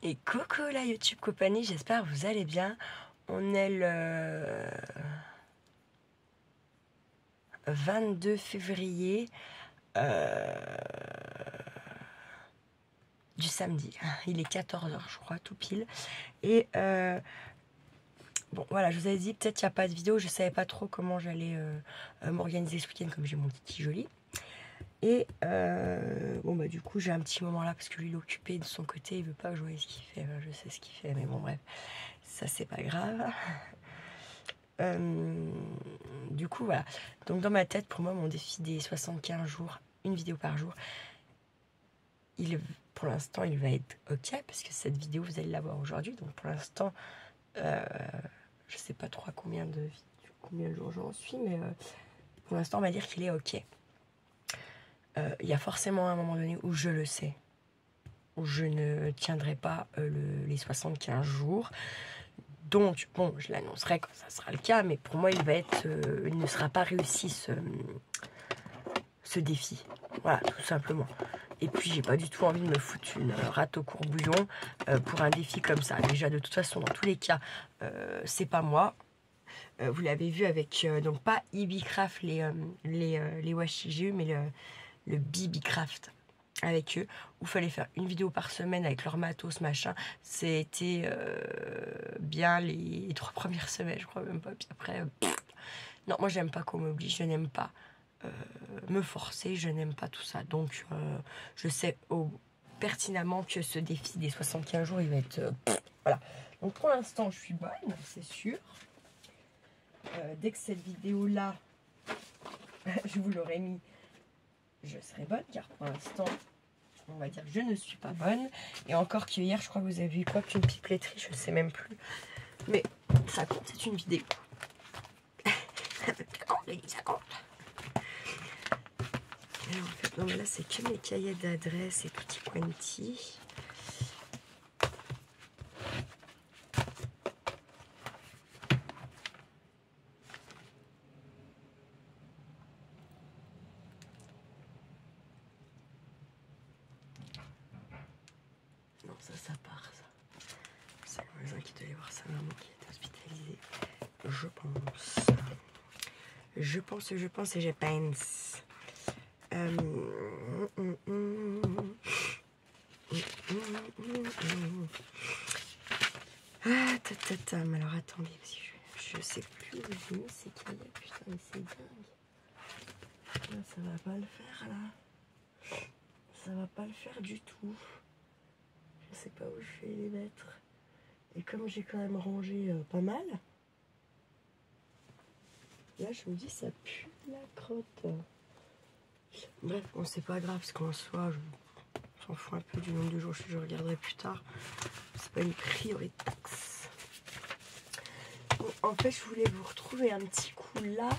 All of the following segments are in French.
Et coucou la YouTube compagnie, j'espère que vous allez bien. On est le 22 février du samedi. Il est 14h je crois, tout pile. Et bon voilà, je vous avais dit, peut-être il n'y a pas de vidéo, je savais pas trop comment j'allais m'organiser ce week-end comme j'ai mon petit joli. Et bon bah du coup j'ai un petit moment là parce que lui il est occupé de son côté, il veut pas jouer ce qu'il fait, je sais ce qu'il fait, mais bon bref, ça c'est pas grave. Du coup voilà, donc dans ma tête pour moi mon défi des 75 jours, une vidéo par jour, pour l'instant il va être ok parce que cette vidéo vous allez la voir aujourd'hui, donc pour l'instant je sais pas trop combien de jours j'en suis, mais pour l'instant on va dire qu'il est ok. Il y a forcément un moment donné où je le sais, où je ne tiendrai pas les 75 jours. Donc, bon, je l'annoncerai quand ça sera le cas, mais pour moi, il ne sera pas réussi ce défi. Voilà, tout simplement. Et puis, j'ai pas du tout envie de me foutre une rate au courbouillon pour un défi comme ça. Déjà, de toute façon, dans tous les cas, c'est pas moi. Vous l'avez vu avec, donc pas Ibicraft, les washi que j'ai eu, mais le Bibicraft avec eux, où il fallait faire une vidéo par semaine avec leur matos, machin. C'était bien les 3 premières semaines, je crois même pas. Puis après, non, moi j'aime pas qu'on m'oblige, je n'aime pas me forcer, je n'aime pas tout ça. Donc je sais pertinemment que ce défi des 75 jours, il va être... voilà. Donc pour l'instant, je suis bonne, c'est sûr. Dès que cette vidéo-là, je vous l'aurai mis, je serai bonne, car pour l'instant, on va dire que je ne suis pas bonne. Et encore qu'hier, je crois que vous avez vu quoi qu'une pipeleterie, je ne sais même plus. Mais ça compte, c'est une vidéo. Ça compte. Et en fait, non, mais là, c'est que mes cahiers d'adresse et tutti quanti. Non, ça part, ça. C'est le voisin qui devait voir sa maman qui est hospitalisée. Je pense. Je pense et je pense. Ah, mais alors attendez, parce que je sais plus où j'ai mis ces cahiers, putain, mais c'est dingue. Là, ça va pas le faire, là. Ça va pas le faire du tout. Je sais pas où je vais les mettre. Et comme j'ai quand même rangé pas mal, là, je me dis, ça pue la crotte. Bref, bon, c'est pas grave, parce qu'en soi, je s'en fous un peu du nombre de jours, je regarderai plus tard. C'est pas une priorité. Bon, en fait, je voulais vous retrouver un petit coup là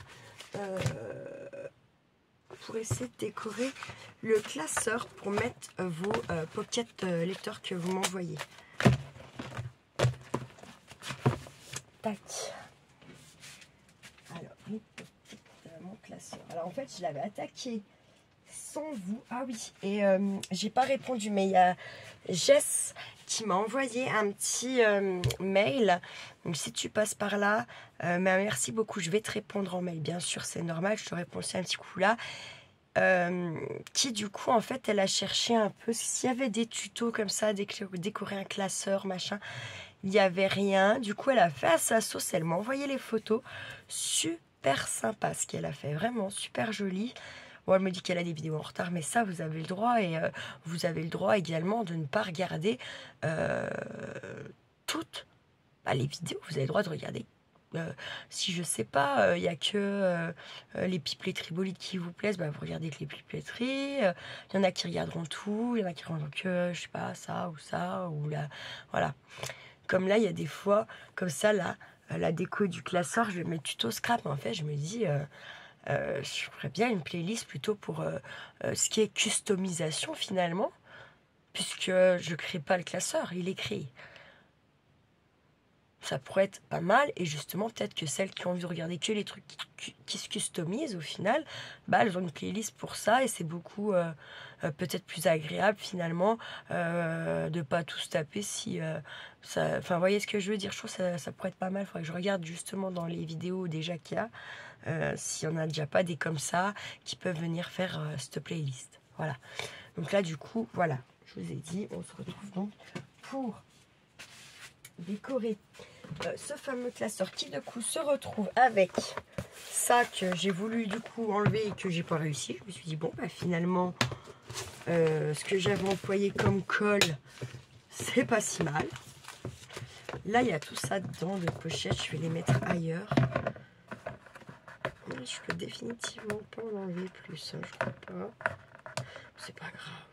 pour essayer de décorer le classeur pour mettre vos pocket lecteurs que vous m'envoyez. Tac. Alors, mon classeur. Alors, en fait, je l'avais attaqué sans vous. Ah oui, et j'ai pas répondu, mais il y a Jess qui m'a envoyé un petit mail. Donc si tu passes par là, merci beaucoup, je vais te répondre en mail, bien sûr, c'est normal, je te réponds aussi un petit coup là. Qui du coup, en fait, elle a cherché un peu s'il y avait des tutos comme ça, décorer un classeur, machin. Il n'y avait rien. Du coup, elle a fait à sa sauce, elle m'a envoyé les photos. Super sympa, ce qu'elle a fait, vraiment super joli. Bon, elle me dit qu'elle a des vidéos en retard, mais ça, vous avez le droit. Et vous avez le droit également de ne pas regarder toutes les vidéos. Vous avez le droit de regarder. Si je sais pas, il n'y a que les pipeleteries bolides qui vous plaisent, vous regardez que les pipeleteries. Il y en a qui regarderont tout, il y en a qui regarderont que, je sais pas, ça, ou là. Voilà. Comme là, il y a des fois, comme ça, là, la déco du classeur, je vais mettre tuto scrap. En fait, je me dis... je ferais bien une playlist plutôt pour ce qui est customisation finalement, puisque je crée pas le classeur, il est créé. ça pourrait être pas mal. Et justement, peut-être que celles qui ont envie de regarder que les trucs qui se customisent, au final, bah, elles ont une playlist pour ça. Et c'est beaucoup, peut-être plus agréable, finalement, de pas tous taper si... ça, enfin, vous voyez ce que je veux dire? Je trouve que ça pourrait être pas mal. Il faudrait que je regarde justement dans les vidéos déjà qu'il y a, s'il n'y en a déjà pas des comme ça, qui peuvent venir faire cette playlist. Voilà. Donc là, du coup, voilà. Je vous ai dit, on se retrouve donc pour décorer ce fameux classeur qui du coup se retrouve avec ça que j'ai voulu du coup enlever et que j'ai pas réussi. Je me suis dit bon bah finalement ce que j'avais employé comme colle c'est pas si mal. Là il y a tout ça dedans de pochettes, je vais les mettre ailleurs. Je peux définitivement pas en enlever plus, hein, je crois pas. C'est pas grave.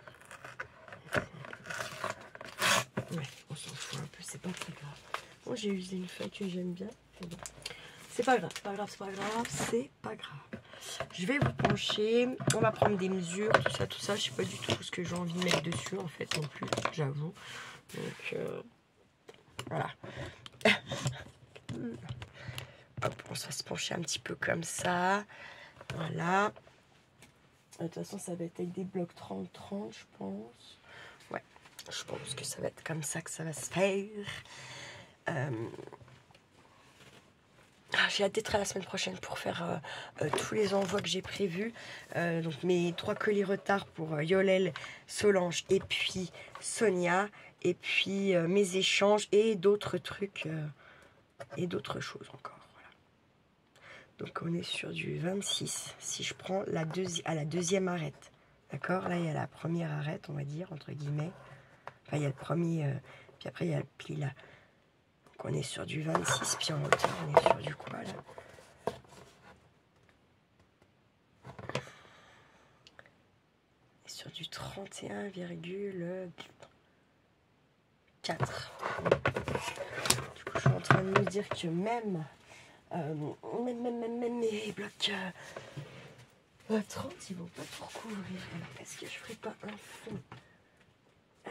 Ouais, on s'en fout un peu, c'est pas très grave. Bon, j'ai usé une feuille que j'aime bien. Bon. C'est pas grave, c'est pas grave, c'est pas grave, c'est pas grave. Je vais vous pencher, on va prendre des mesures, tout ça, tout ça. Je sais pas du tout ce que j'ai envie de mettre dessus en fait non plus, j'avoue. Donc voilà. Hop, on va se pencher un petit peu comme ça. Voilà. De toute façon, ça va être avec des blocs 30-30, je pense. Ouais, je pense que ça va être comme ça que ça va se faire. J'ai hâte d'être à la semaine prochaine pour faire tous les envois que j'ai prévus. Donc mes 3 colis retard pour Yolel, Solange et puis Sonia. Et puis mes échanges et d'autres trucs et d'autres choses encore. Voilà. Donc on est sur du 26. Si je prends la deuxième arête. D'accord? Là il y a la première arête, on va dire, entre guillemets. Enfin il y a le premier, puis après il y a le pli là. Donc on est sur du 26, puis en hauteur on est sur du quoi là? Sur du 31,4. Du coup, je suis en train de me dire que même mes blocs 30, ils vont pas tout recouvrir. Est-ce que je ferai pas un fond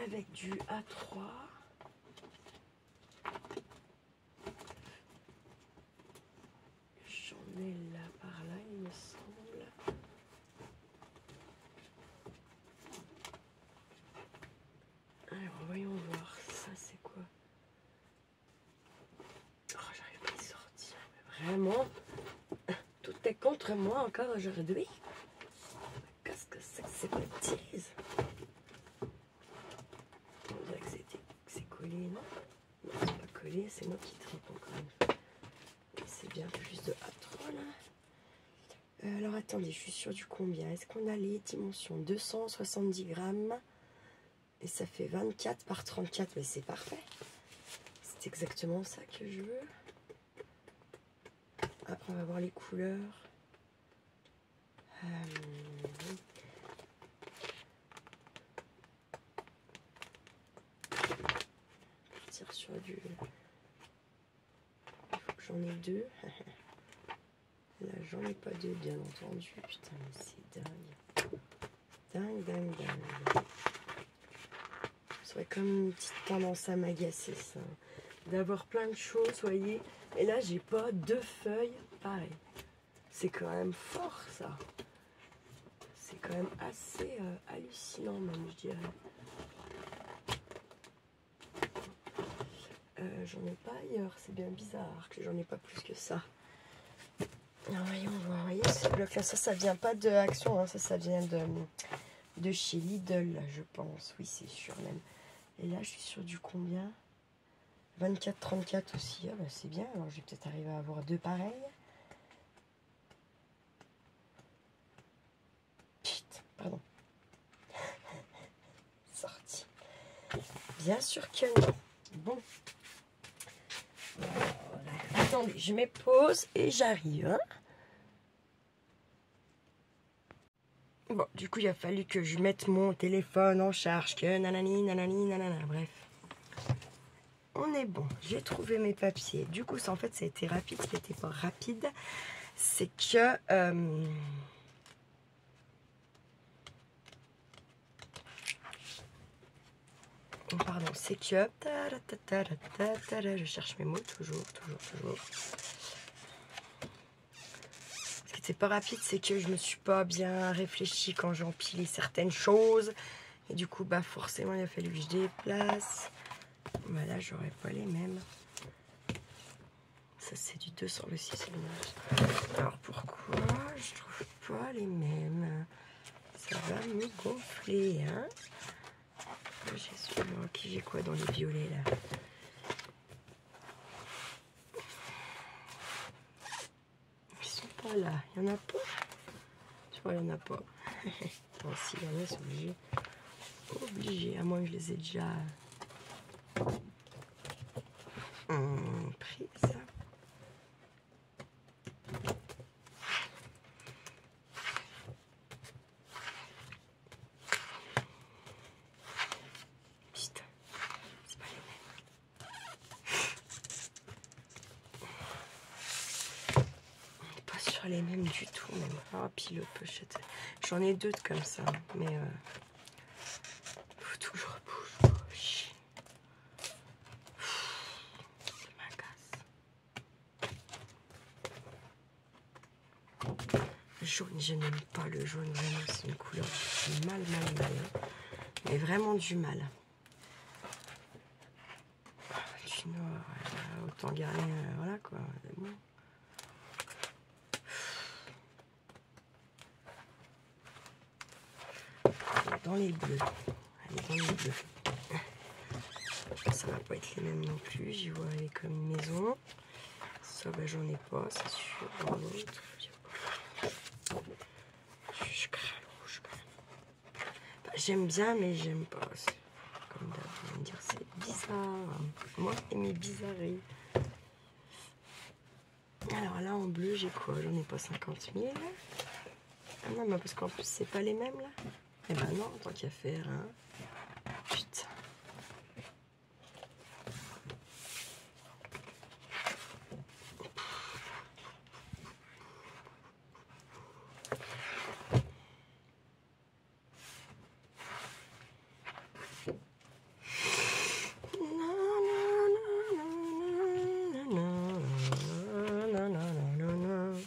avec du A3? J'en ai là par là, il me semble. Alors, voyons voir. Ça, c'est quoi? Oh, j'arrive pas à y sortir. Mais vraiment, tout est contre moi encore aujourd'hui. Qu'est-ce que c'est que ces bêtises? On dirait que c'est collé, non? Non, c'est pas collé, c'est moi qui tripe encore une fois. C'est bien plus de A3 là. Alors attendez, je suis sur du combien? Est-ce qu'on a les dimensions? 270 grammes. Et ça fait 24 par 34, mais c'est parfait. C'est exactement ça que je veux. Après, on va voir les couleurs. Partir sur du... Il faut que j'en ai 2. Là, j'en ai pas 2, bien entendu. Putain, mais c'est dingue. Dingue. C'est comme une petite tendance à m'agacer, ça. D'avoir plein de choses, voyez. Et là, j'ai pas 2 feuilles pareilles. C'est quand même fort, ça. C'est quand même assez hallucinant, même, je dirais. J'en ai pas ailleurs. C'est bien bizarre que j'en ai pas plus que ça. Alors, voyons voir. Vous voyez, ce bloc-là, ça vient pas de Action. Hein, ça vient de chez Lidl, je pense. Oui, c'est sûr, même. Et là, je suis sur du combien? 24-34 aussi. Ah, bah, c'est bien. Alors, je vais peut-être arriver à avoir 2 pareils. Putain, pardon. Sorti. Bien sûr que non. Bon. Voilà. Attendez, je mets pause et j'arrive. Hein. Bon, du coup, il a fallu que je mette mon téléphone en charge. Que nanani, bref. On est bon. J'ai trouvé mes papiers. Du coup, ça, en fait, ça a été rapide. C'était pas rapide. C'est que... pardon, c'est que... Je cherche mes mots, toujours. Ce qui n'était pas rapide, c'est que je me suis pas bien réfléchi quand j'ai empilé certaines choses. Et du coup, bah forcément, il a fallu que je déplace. Bah là, j'aurais pas les mêmes. Ça, c'est du 200, le 6 et le 9. Alors, pourquoi je trouve pas les mêmes? Ça va me gonfler, hein? J'ai quoi dans les violets, là? Ils sont pas là. Il y en a pas? Je crois qu'il y en a pas. Bon, si, il y en a, c'est obligé. Obligé, à moins que je les ai déjà prises. Putain, c'est pas les mêmes. Pas sur les mêmes du tout, même. Ah, puis le pochette. J'en ai deux comme ça, mais faut toujours bouge. Ça m'agace. Jaune, je n'aime pas le jaune, vraiment, c'est une couleur du mal. Mais vraiment du mal. Du noir, autant garder, voilà quoi. Bon. Dans les bleus. Allez, dans les bleus. Ça va pas être les mêmes non plus. J'y vois aller comme une maison. Ça, bah, j'en ai pas, c'est sûr. Dans l'autre, je crains le rouge quand même. Bah, j'aime bien, mais j'aime pas. Comme d'hab, vous allez me dire, c'est bizarre. Moi et mes bizarreries. Alors là, en bleu, j'ai quoi? J'en ai pas 50 000. Ah non, mais parce qu'en plus, c'est pas les mêmes là. Eh ben non, tant qu'à faire, hein. Putain.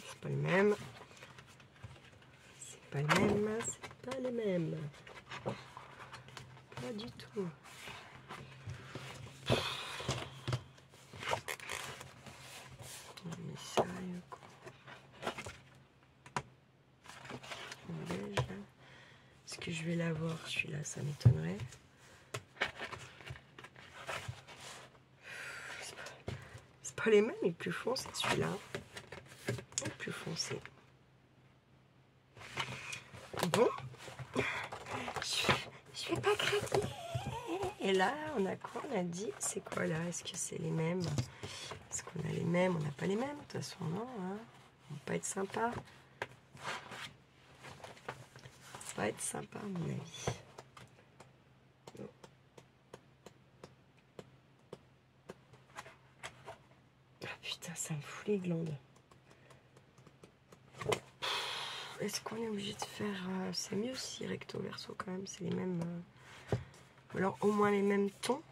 C'est pas les mêmes. C'est pas les mêmes. C'est pas les mêmes. Pas du tout. Mais sérieux quoi. Beige. Est-ce que je vais l'avoir celui-là? Ça m'étonnerait. C'est pas les mêmes, il est plus foncé celui-là. Il est plus foncé. Bon. Je vais pas craquer. Et là, on a quoi? On a dit, c'est quoi là? Est-ce que c'est les mêmes? Est-ce qu'on a les mêmes? On n'a pas les mêmes, de toute façon, non, hein? On va pas être sympa. Ça va être sympa, à mon avis. Non. Ah putain, ça me fout les glandes. Est-ce qu'on est obligé de faire... c'est mieux si recto verso quand même, c'est les mêmes... alors au moins les mêmes tons.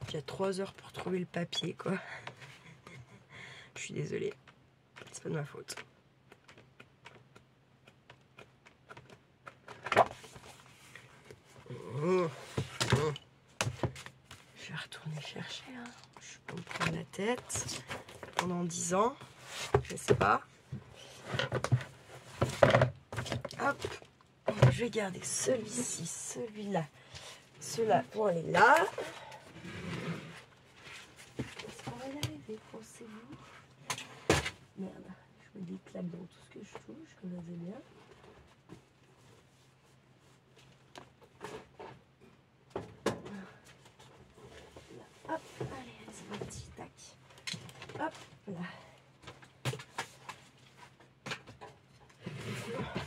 Il y a 3 heures pour trouver le papier, quoi. Je suis désolée. C'est pas de ma faute. Je vais retourner chercher. Hein. Je peux me prendre la tête pendant 10 ans. Je sais pas. Hop. Je vais garder celui-ci, celui-là. Ceux-là vont aller là. Est-ce qu'on va y arriver? Pensez-vous? Merde. Je me déclate dans tout ce que je touche, comme ça c'est bien. Hop, allez, c'est parti, tac. Hop, là.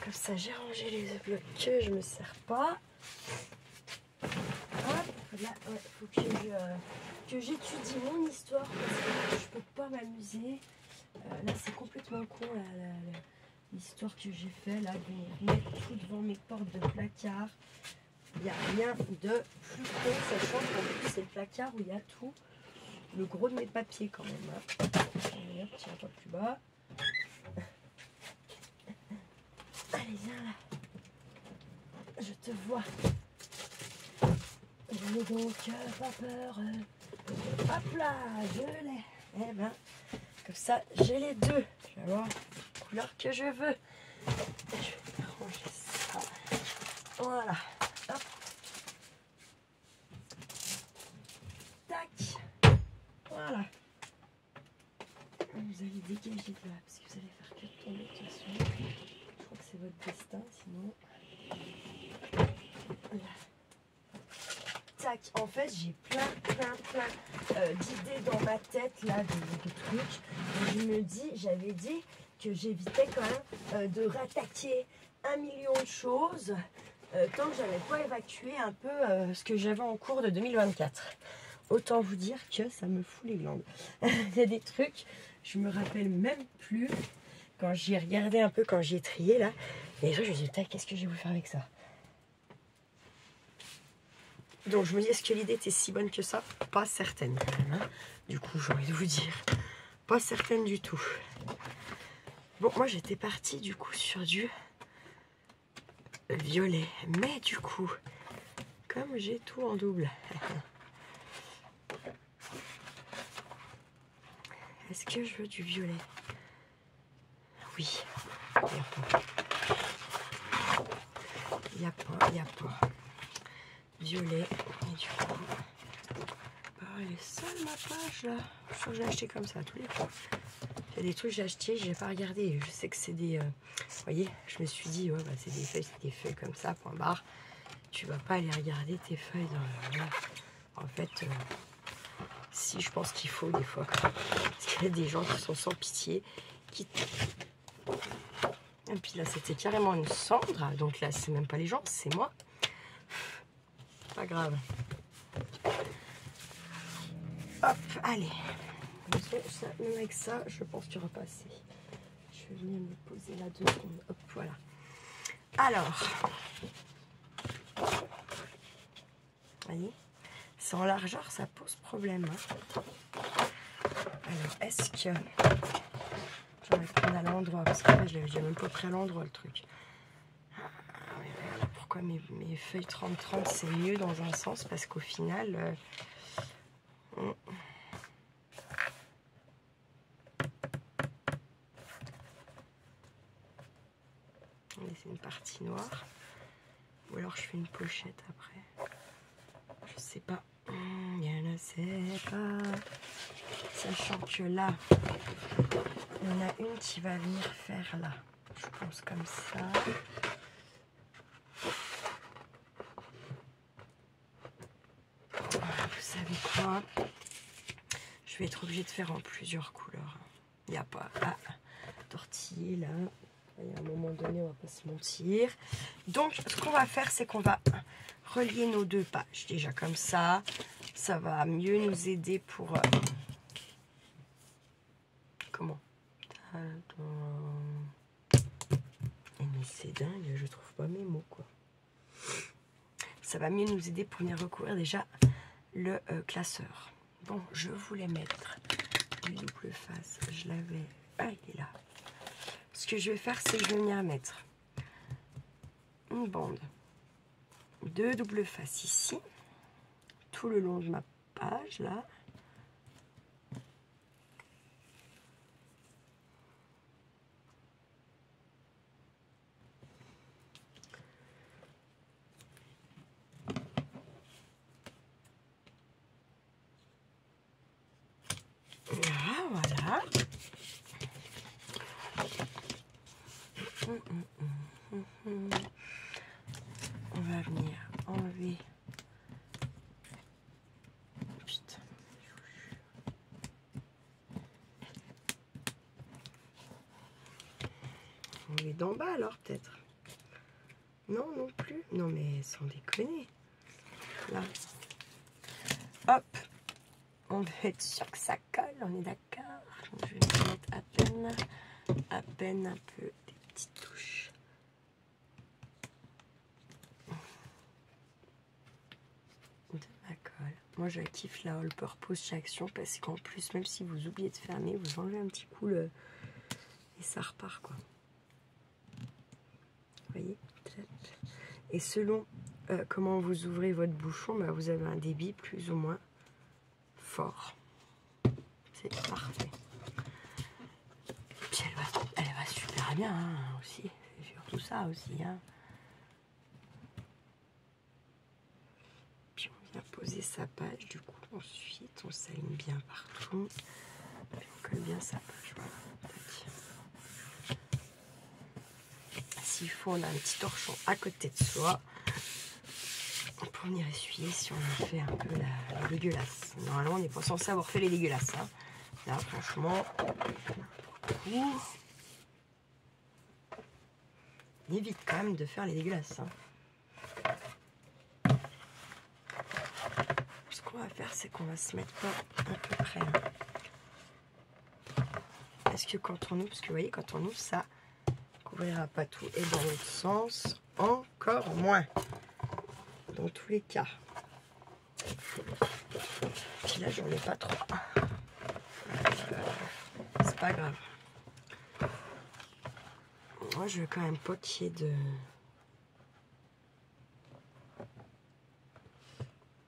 Comme ça, j'ai rangé les blocs que je me sers pas. Hop, là, ouais, faut que j'étudie mon histoire parce que là, je peux pas m'amuser. Là, c'est complètement con l'histoire que j'ai fait là, de mettre tout devant mes portes de placard. Il n'y a rien de plus con, sachant qu'en plus c'est le placard où il y a tout le gros de mes papiers quand même. Hein. Allez hop, tiens un peu plus bas. Allez, viens là. Je te vois. Je n'ai donc pas peur. Hop là, je l'ai. Eh ben, comme ça, j'ai les deux. Je vais avoir la couleur que je veux. Je vais ranger ça. Voilà. Hop. Tac. Voilà. Vous allez dégager de là, parce que vous allez faire que tomber de toute façon. Je crois que c'est votre destin, sinon... Là. Tac, en fait j'ai plein d'idées dans ma tête là, de trucs. Et je me dis, j'avais dit que j'évitais quand même de rattaquer 1 million de choses tant que j'avais pas évacué un peu ce que j'avais en cours de 2024. Autant vous dire que ça me fout les glandes. Il y a des trucs, je me rappelle même plus quand j'y ai regardé un peu, quand j'ai trié là. Et je me dis, qu'est-ce que je vais vous faire avec ça? Donc je me dis, est-ce que l'idée était si bonne que ça? Pas certaine quand même. Hein. Du coup, j'ai envie de vous dire, pas certaine du tout. Bon, moi j'étais partie du coup sur du violet. Mais du coup, comme j'ai tout en double, est-ce que je veux du violet? Oui. Il n'y a pas. Violet. Et du coup, elle est seule ma page là. Je suis sûre que j'ai acheté comme ça tous les fois. Il y a des trucs que j'ai acheté, j'ai pas regardé. Je sais que c'est des. Vous voyez, je me suis dit, ouais, bah, c'est des feuilles comme ça, point barre. Tu vas pas aller regarder tes feuilles dans. En fait, si je pense qu'il faut des fois. Parce qu'il y a des gens qui sont sans pitié. Et puis là, c'était carrément une cendre. Donc là, c'est même pas les gens, c'est moi. Pas grave. Hop, allez. Ça, même avec ça, je pense qu'il y aura pas assez. Je vais venir me poser là 2 secondes. Hop, voilà. Alors, vous voyez, c'est en largeur, ça pose problème. Hein. Alors, est-ce que j'en vais prendre à l'endroit? Parce que là, je l'avais déjà même pas pris à l'endroit le truc. Pourquoi mes feuilles 30-30 c'est mieux dans un sens? Parce qu'au final, c'est une partie noire. Ou alors je fais une pochette après. Je sais pas. Je ne sais pas. Sachant que là, il y en a une qui va venir faire là. Je pense comme ça. Vous savez quoi? Je vais être obligée de faire en plusieurs couleurs. Il n'y a pas à tortiller là. À un moment donné, on va pas se mentir. Donc, ce qu'on va faire, c'est qu'on va relier nos 2 pages. Déjà comme ça, ça va mieux nous aider pour... Comment? Mais c'est dingue, je trouve pas mes mots, quoi. Ça va mieux nous aider pour venir recouvrir déjà le classeur. Bon, je voulais mettre du double face. Je l'avais... Ah, il est là. Ce que je vais faire, c'est que je vais venir mettre une bande de double face ici, tout le long de ma page, là. Voilà. On va venir enlever. Putain. Enlever d'en bas alors peut-être. Non, non plus. Non mais sans déconner. Là. hop, on veut être sûr que ça colle, on est d'accord. Je vais mettre à peine un peu des petites touches. De ma colle. Moi je kiffe la all purpose chez Action parce qu'en plus, même si vous oubliez de fermer, vous enlevez un petit coup et ça repart quoi. Vous voyez? Et selon comment vous ouvrez votre bouchon, bah, vous avez un débit plus ou moins fort. C'est parfait. Et puis elle va super bien hein, aussi. C'est surtout ça aussi. Hein. Puis on vient poser sa page du coup. Ensuite, on s'aligne bien partout. Puis on colle bien sa page. Voilà. S'il faut, on a un petit torchon à côté de soi. Pour venir essuyer si on a fait un peu la dégueulasse. Normalement, on n'est pas censé avoir fait les dégueulasses. Hein. Là, franchement, on évite quand même de faire les dégueulasses. Hein. Ce qu'on va faire, c'est qu'on va se mettre pas à peu près. Hein. Parce que quand on ouvre, parce que vous voyez, quand on ouvre, ça couvrira pas tout. Et dans l'autre sens, encore moins. Dans tous les cas. Puis là, j'en ai pas trop. C'est pas grave. Moi, je veux quand même pas qu'il y ait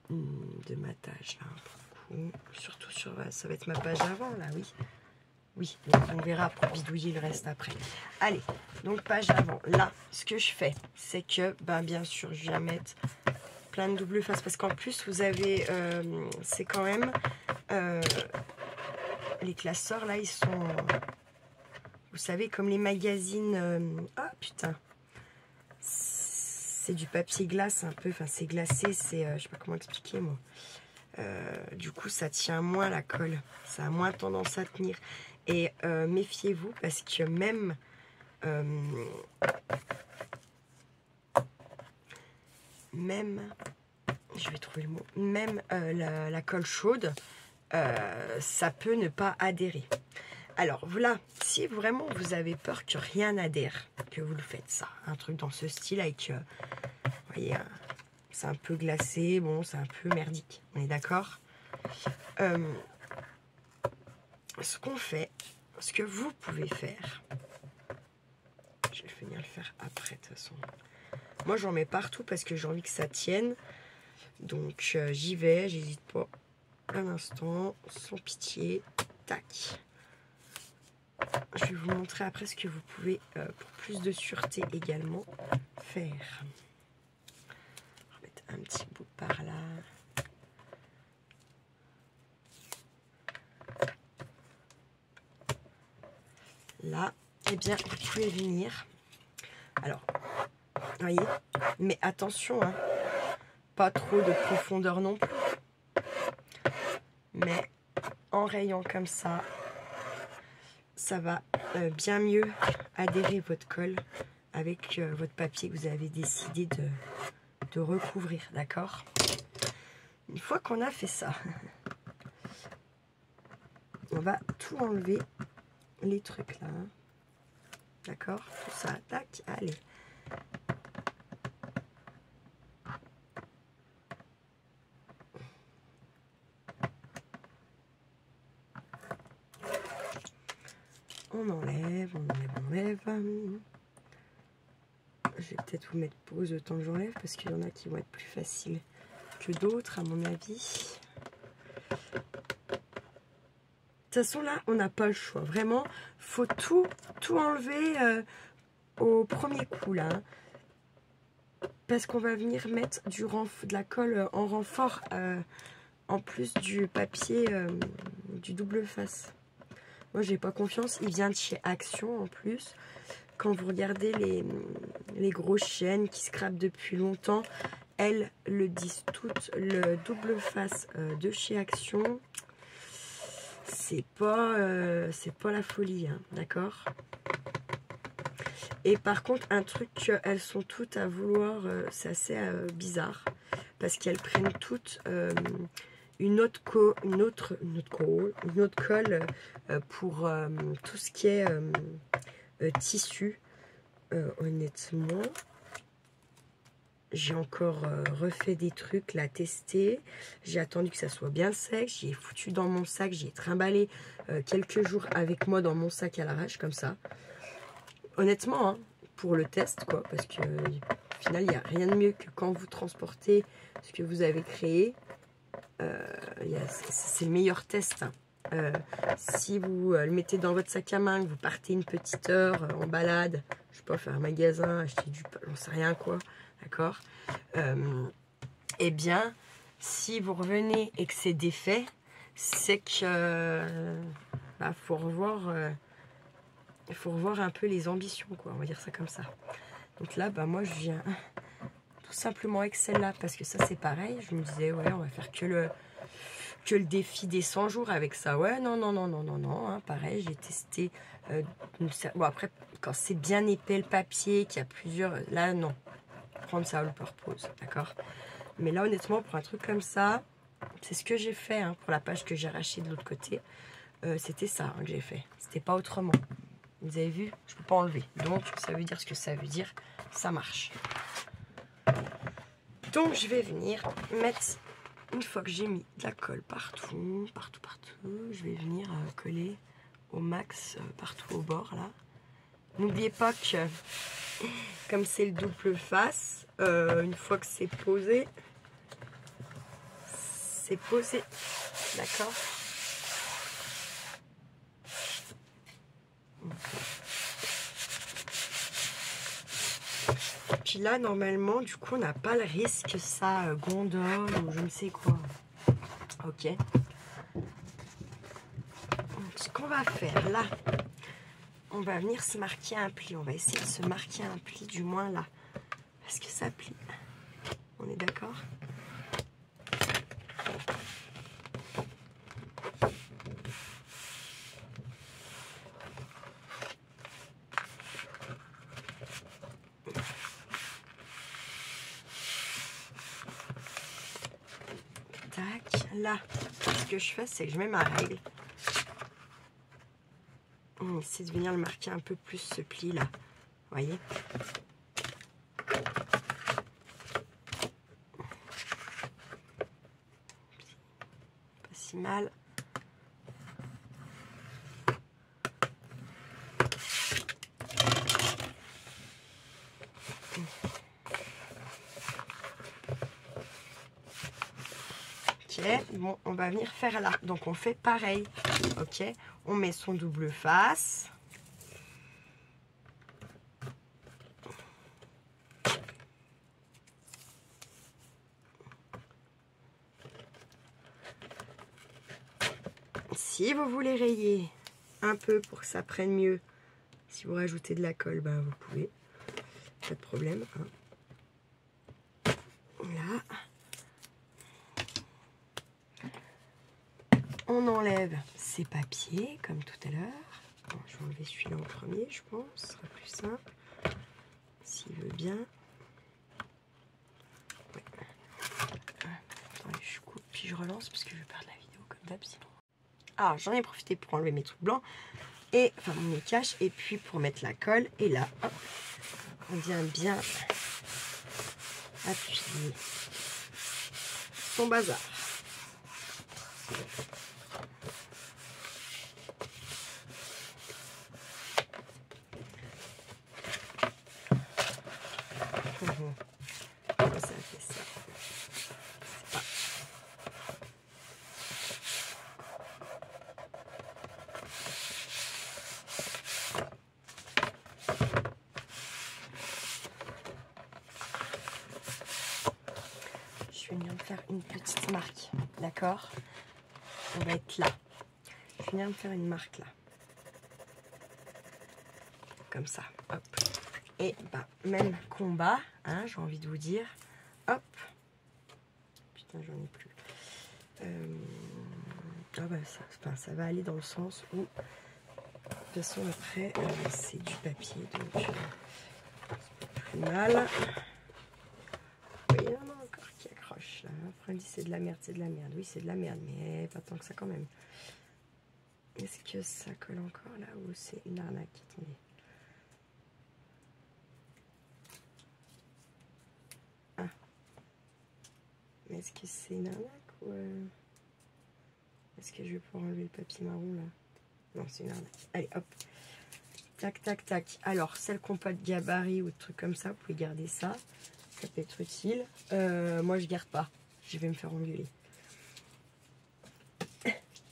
de matage là pour le coup. Surtout sur ça va être ma page avant là, oui. Oui, on verra pour bidouiller le reste après. Allez, donc page avant. Là, ce que je fais, c'est que, ben, bien sûr, je viens mettre plein de double face parce qu'en plus, vous avez, c'est quand même, les classeurs là, ils sont, vous savez, comme les magazines. Ah putain, c'est du papier glace un peu. Enfin, c'est glacé, c'est, je sais pas comment expliquer moi. Du coup, ça tient moins la colle, ça a moins tendance à tenir. Et méfiez-vous parce que même je vais trouver le mot, même la colle chaude, ça peut ne pas adhérer. Alors voilà, si vraiment vous avez peur que rien n'adhère, que vous le faites ça, un truc dans ce style avec, vous voyez, c'est un peu glacé, bon, c'est un peu merdique, on est d'accord. Ce qu'on fait, ce que vous pouvez faire, je vais venir le faire après de toute façon. Moi j'en mets partout parce que j'ai envie que ça tienne. Donc j'y vais, j'hésite pas un instant, sans pitié. Tac. Je vais vous montrer après ce que vous pouvez, pour plus de sûreté également, faire. Je vais mettre un petit bout par là. Là, eh bien, vous pouvez venir. Alors, vous voyez, mais attention, hein, pas trop de profondeur non plus. Mais en rayant comme ça, ça va bien mieux adhérer votre colle avec votre papier que vous avez décidé de recouvrir, d'accord? Une fois qu'on a fait ça, on va tout enlever. Les trucs là, hein. D'accord, tout ça, tac, allez. On enlève, on enlève, on enlève. Je vais peut-être vous mettre pause le temps que j'enlève parce qu'il y en a qui vont être plus faciles que d'autres à mon avis. De toute façon là on n'a pas le choix, vraiment faut tout enlever au premier coup là, hein. Parce qu'on va venir mettre de la colle en renfort en plus du papier du double face. Moi j'ai pas confiance, il vient de chez Action en plus. Quand vous regardez les grosses chaînes qui scrapent depuis longtemps, elles le disent toutes, le double face de chez Action, c'est pas la folie, hein, d'accord? Et par contre, un truc qu'elles sont toutes à vouloir, c'est assez bizarre, parce qu'elles prennent toutes une autre colle pour tout ce qui est tissu. Honnêtement, j'ai encore refait des trucs, là, testé. J'ai attendu que ça soit bien sec. J'ai foutu dans mon sac. J'ai trimballé quelques jours avec moi dans mon sac à l'arrache, comme ça. Honnêtement, hein, pour le test, quoi. Parce que, au final, il n'y a rien de mieux que quand vous transportez ce que vous avez créé. C'est le meilleur test. Hein. Si vous le mettez dans votre sac à main, que vous partez une petite heure en balade, je sais pas, faire un magasin, acheter du pain, j'en sais rien quoi. D'accord, eh bien, si vous revenez et que c'est défait, c'est que faut revoir un peu les ambitions, quoi. On va dire ça comme ça. Donc là, moi, je viens tout simplement avec celle-là parce que ça, c'est pareil. Je me disais, ouais, on va faire que le défi des 100 jours avec ça. Ouais, non, hein, pareil, j'ai testé. Bon, après, quand c'est bien épais le papier, qu'il y a plusieurs, là, non. Prendre ça all purpose, d'accord. Mais là honnêtement pour un truc comme ça, c'est ce que j'ai fait hein, pour la page que j'ai arrachée de l'autre côté. C'était ça hein, que j'ai fait, c'était pas autrement. Vous avez vu, je peux pas enlever, donc ça veut dire ce que ça veut dire, ça marche. Donc je vais venir mettre, une fois que j'ai mis de la colle partout, je vais venir coller au max partout au bord là. N'oubliez pas que comme c'est le double face, une fois que c'est posé, d'accord. Puis là, normalement, du coup, on n'a pas le risque que ça gondole ou je ne sais quoi. Ok. Ce qu'on va faire là, on va venir se marquer un pli. On va essayer de se marquer un pli, du moins là. Parce que ça plie. On est d'accord? Tac. Là, ce que je fais, c'est que je mets ma règle. On essaie de venir le marquer un peu plus, ce pli là. Vous voyez? Pas si mal. Ok, bon, on va venir faire là. Donc on fait pareil. Ok, on met son double face. Si vous voulez rayer un peu pour que ça prenne mieux, si vous rajoutez de la colle, vous pouvez. Pas de problème. Hein. Là. On enlève ces papiers, comme tout à l'heure. Bon, je vais enlever celui-là en premier, je pense. Ce sera plus simple. S'il veut bien. Ouais. Attendez, je coupe, puis je relance, parce que je vais perdre la vidéo comme d'hab, sinon. Alors, j'en ai profité pour enlever mes trucs blancs. Et, enfin, mes caches. Et puis, pour mettre la colle. Et là, hop, on vient bien appuyer son bazar. Ça fait ça. Pas. Je vais venir me faire une petite marque, d'accord? On va être là. Je vais venir me faire une marque là. Comme ça, hop. Et même combat, hein, j'ai envie de vous dire. Hop. Putain, j'en ai plus. Ça va aller dans le sens où, de toute façon, après, c'est du papier, donc c'est pas plus mal. Vous voyez, il y en a encore qui accrochent là. 90, c'est de la merde, c'est de la merde. Oui, c'est de la merde, mais pas tant que ça quand même. Est-ce que ça colle encore là ou c'est une arnaque? Attendez. Ah. Mais est-ce que c'est une arnaque ou... Est-ce que je vais pouvoir enlever le papier marron là? Non, c'est une arnaque. Allez, hop. Tac, tac, tac. Alors, celles qui n'ont pas de gabarit ou de trucs comme ça, vous pouvez garder ça. Ça peut être utile. Moi, je garde pas. Je vais me faire engueuler.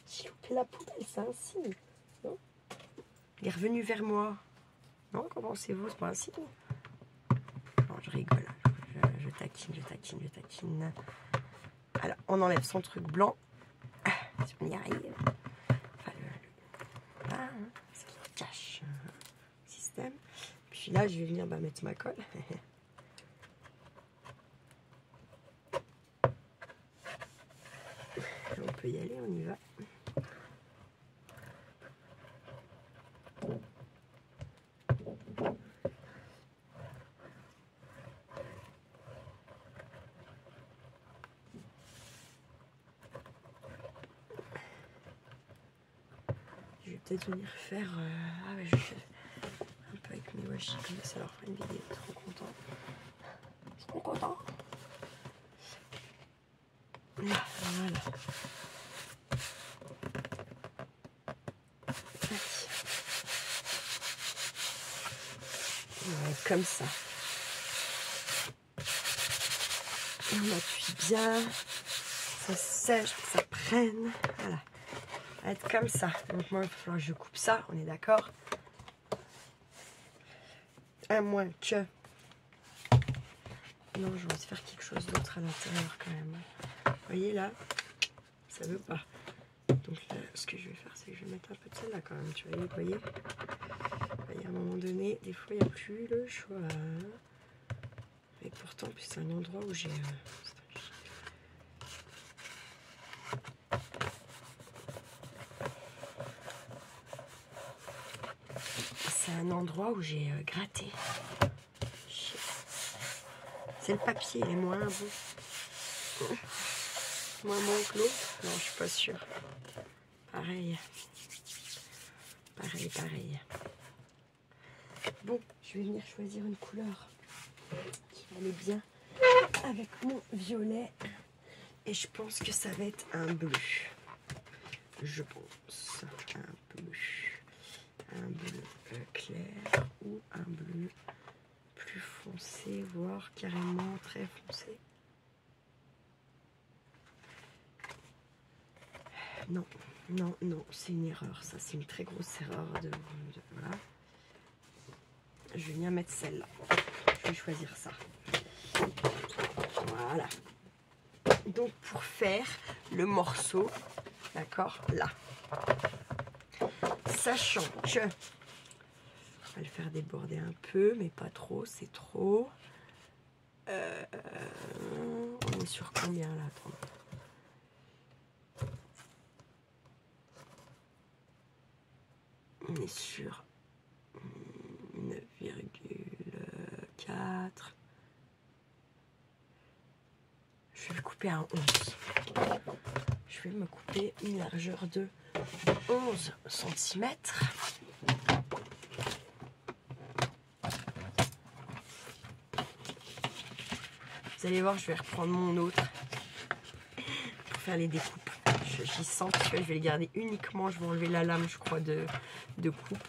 J'ai loupé la poubelle, c'est un signe. Non? Il est revenu vers moi. Non, qu'en pensez-vous? C'est pas un signe. Non, je rigole. Je taquine, je taquine, je taquine. Alors, on enlève son truc blanc. Si on y arrive. Enfin, voilà, hein, ce qui cache le système. Puis là, je vais venir mettre ma colle. On peut y aller, on y va. Je vais peut-être venir faire... Ah ouais, je fais un peu avec mes washi, comme ça leur fera une vidéo. Trop content. Trop content. Voilà. Ouais, comme ça. Et on appuie bien. Ça sèche, que ça prenne. Voilà. Ça va être comme ça. Donc moi, il va falloir que je coupe ça. On est d'accord? À moins que... Non, je vais faire quelque chose d'autre à l'intérieur quand même. Vous voyez là? Ça veut pas. Donc là, ce que je vais faire, c'est que je vais mettre un peu de celle-là quand même. Tu vois, vous voyez? À un moment donné, des fois, il n'y a plus le choix. Et pourtant, c'est un endroit où j'ai... C'est un endroit où j'ai gratté. C'est le papier, il est moins bon. Moins bon que l'autre. Non, je suis pas sûre. Pareil. Pareil. Bon, je vais venir choisir une couleur qui va aller bien avec mon violet. Et je pense que ça va être un bleu. Je pense un bleu clair ou un bleu plus foncé, voire carrément très foncé. Non, c'est une erreur, ça c'est une très grosse erreur voilà. Je vais bien mettre celle-là. Je vais choisir ça. Voilà. Donc pour faire le morceau, d'accord, là. Sachant que on va le faire déborder un peu, mais pas trop, c'est trop. On est sur combien là? Attends. On est sur 9,4. Je vais le couper à 11. Je vais me couper une largeur de 11 cm. Vous allez voir, je vais reprendre mon autre pour faire les découpes. J'y sens que je vais les garder uniquement. Je vais enlever la lame, je crois, de coupe.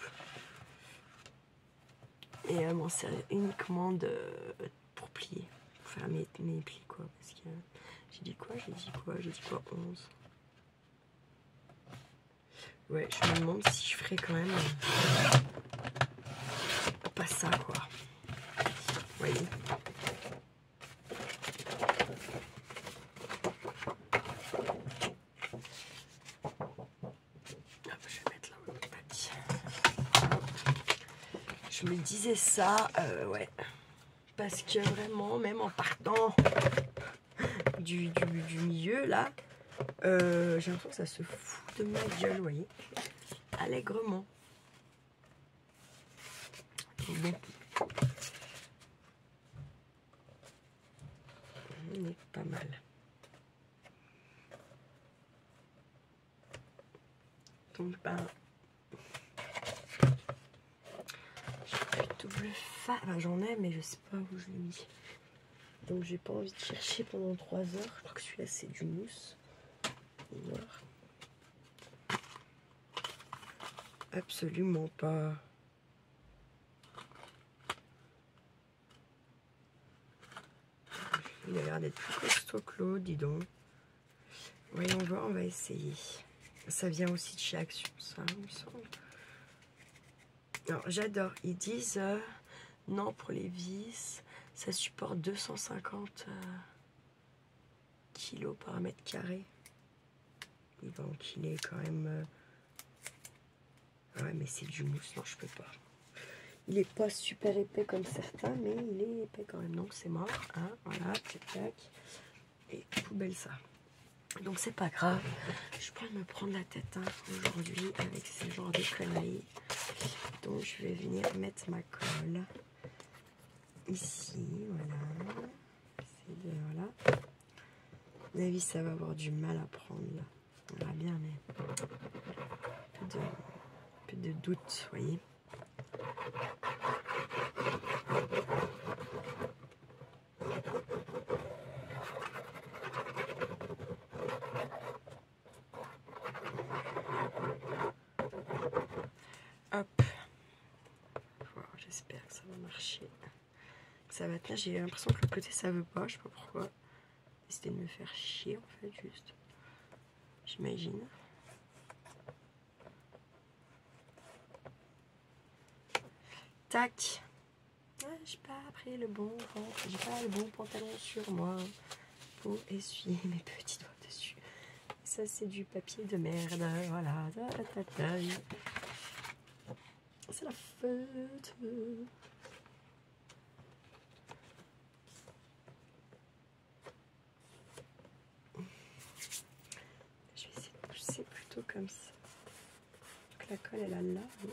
Et m'en servir uniquement pour plier. Pour faire mes plis, quoi. Parce que j'ai dit quoi? 11. Ouais, je me demande si je ferais quand même pas ça, quoi. Vous voyez? Je me disais ça, ouais, parce que vraiment, même en partant du milieu, là, j'ai l'impression que ça se fout de ma gueule, vous voyez, allègrement. Bon. On est pas mal. Donc ben, j'ai plus de double face. Enfin, j'en ai, mais je sais pas où je l'ai mis. Donc j'ai pas envie de chercher pendant 3 heures. Je crois que celui-là c'est du mousse. Noir. Absolument pas. Il a l'air d'être plus costaud que l'autre, dis donc. Voyons voir, on va essayer. Ça vient aussi de chez Action, ça, il me semble. Alors, j'adore. Ils disent non pour les vis, ça supporte 250 kilos par mètre carré. Il va enquiler quand même. Ouais, mais c'est du mousse, non, je peux pas. Il est pas super épais comme certains, mais il est épais quand même. Donc c'est mort, hein, voilà, tac, tac. Et poubelle ça. Donc c'est pas grave. Je peux me prendre la tête hein, aujourd'hui avec ce genre de conneries. Donc je vais venir mettre ma colle ici, voilà. Voilà. À mon avis, ça va avoir du mal à prendre là. On verra bien, mais peu de doute, vous voyez. Hop. Wow, j'espère que ça va marcher. Que ça va tenir. J'ai l'impression que le côté ça veut pas, je sais pas pourquoi. C'était de me faire chier en fait, juste. J'imagine. Tac. Ah, j'ai pas pris le bon ventre, j'ai pas le bon pantalon sur moi pour essuyer mes petits doigts dessus. Ça c'est du papier de merde, voilà. C'est la fête. Je vais essayer de pousser plutôt comme ça. Donc la colle elle a là. Oui.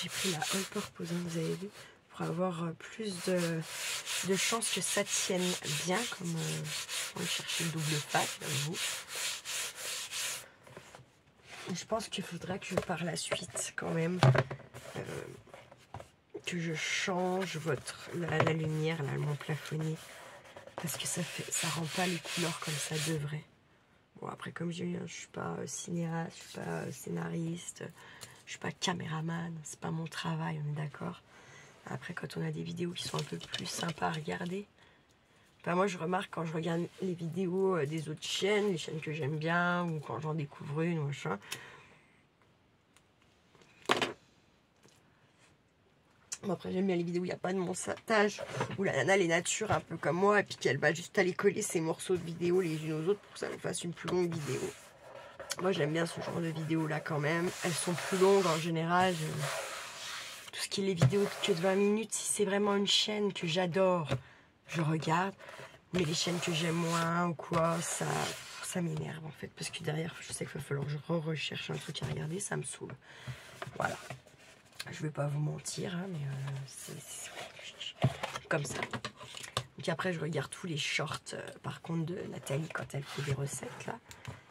J'ai pris la all purpose, vous avez vu, pour avoir plus de chances que ça tienne bien, comme on cherche une double face, j'avoue. Je pense qu'il faudra que par la suite, quand même, que je change la lumière, là, mon plafonnier, parce que ça rend pas les couleurs comme ça devrait. Bon, après, comme je suis pas cinéaste, je suis pas scénariste, je suis pas caméraman, c'est pas mon travail, on est d'accord. Après, quand on a des vidéos qui sont un peu plus sympas à regarder, enfin, moi je remarque quand je regarde les vidéos des autres chaînes, les chaînes que j'aime bien, ou quand j'en découvre une, machin. Bon, après, j'aime bien les vidéos où il n'y a pas de montage, où la nana elle est nature un peu comme moi, et puis qu'elle va juste aller coller ses morceaux de vidéos les unes aux autres pour que ça nous fasse une plus longue vidéo. Moi j'aime bien ce genre de vidéos là quand même. Elles sont plus longues en général. Tout ce qui est les vidéos que de 20 minutes, si c'est vraiment une chaîne que j'adore, je regarde. Mais les chaînes que j'aime moins ou quoi, ça m'énerve en fait. Parce que derrière, je sais qu'il va falloir que je recherche un truc à regarder, ça me saoule. Voilà. Je vais pas vous mentir, hein, mais c'est comme ça. Donc après, je regarde tous les shorts, par contre, de Nathalie quand elle fait des recettes là.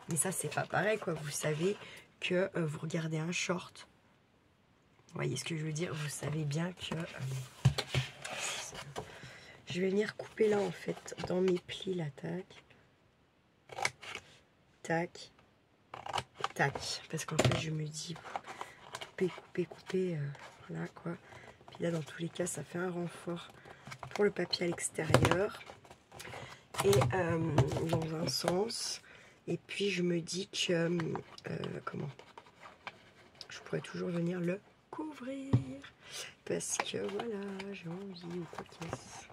Mais ça, c'est pas pareil, quoi. Vous savez que vous regardez un short. Vous voyez ce que je veux dire? Vous savez bien que... je vais venir couper là, en fait, dans mes plis, là, tac. Tac. Tac. Parce qu'en fait, je me dis, couper, voilà, quoi. Puis là, dans tous les cas, ça fait un renfort pour le papier à l'extérieur. Et dans un sens... Et puis je me dis que, comment, je pourrais toujours venir le couvrir. Parce que voilà, j'ai envie ou quoi qu'est-ce.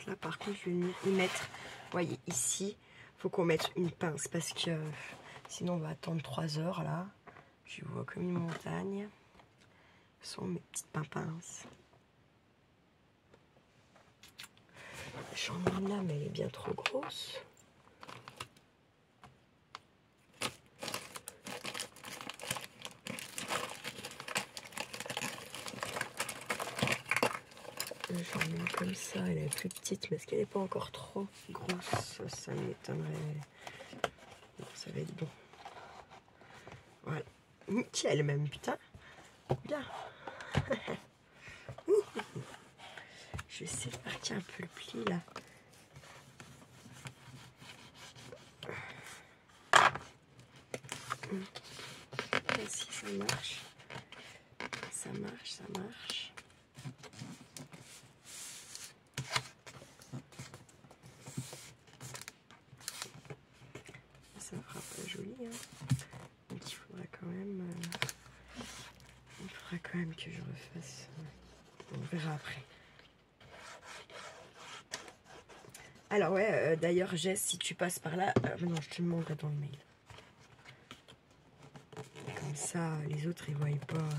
Là par contre, je vais venir y mettre, vous voyez ici, il faut qu'on mette une pince. Parce que sinon on va attendre 3 heures là. Je vois comme une montagne. Ce sont mes petites pinces. J'en ai une là, mais elle est bien trop grosse. J'en ai une comme ça, elle est plus petite, mais est-ce qu'elle n'est pas encore trop grosse? Ça m'étonnerait. Non, ça va être bon. Voilà. Nickel même, putain. Bien. Je vais essayer de marquer un peu le pli là. Si ça marche. Ça marche, ça marche. Ça fera pas joli, hein. Donc il faudra quand même que je refasse. On verra après. Alors ouais, d'ailleurs Jess, si tu passes par là, non, je te le montre dans le mail. Comme ça, les autres ils voient pas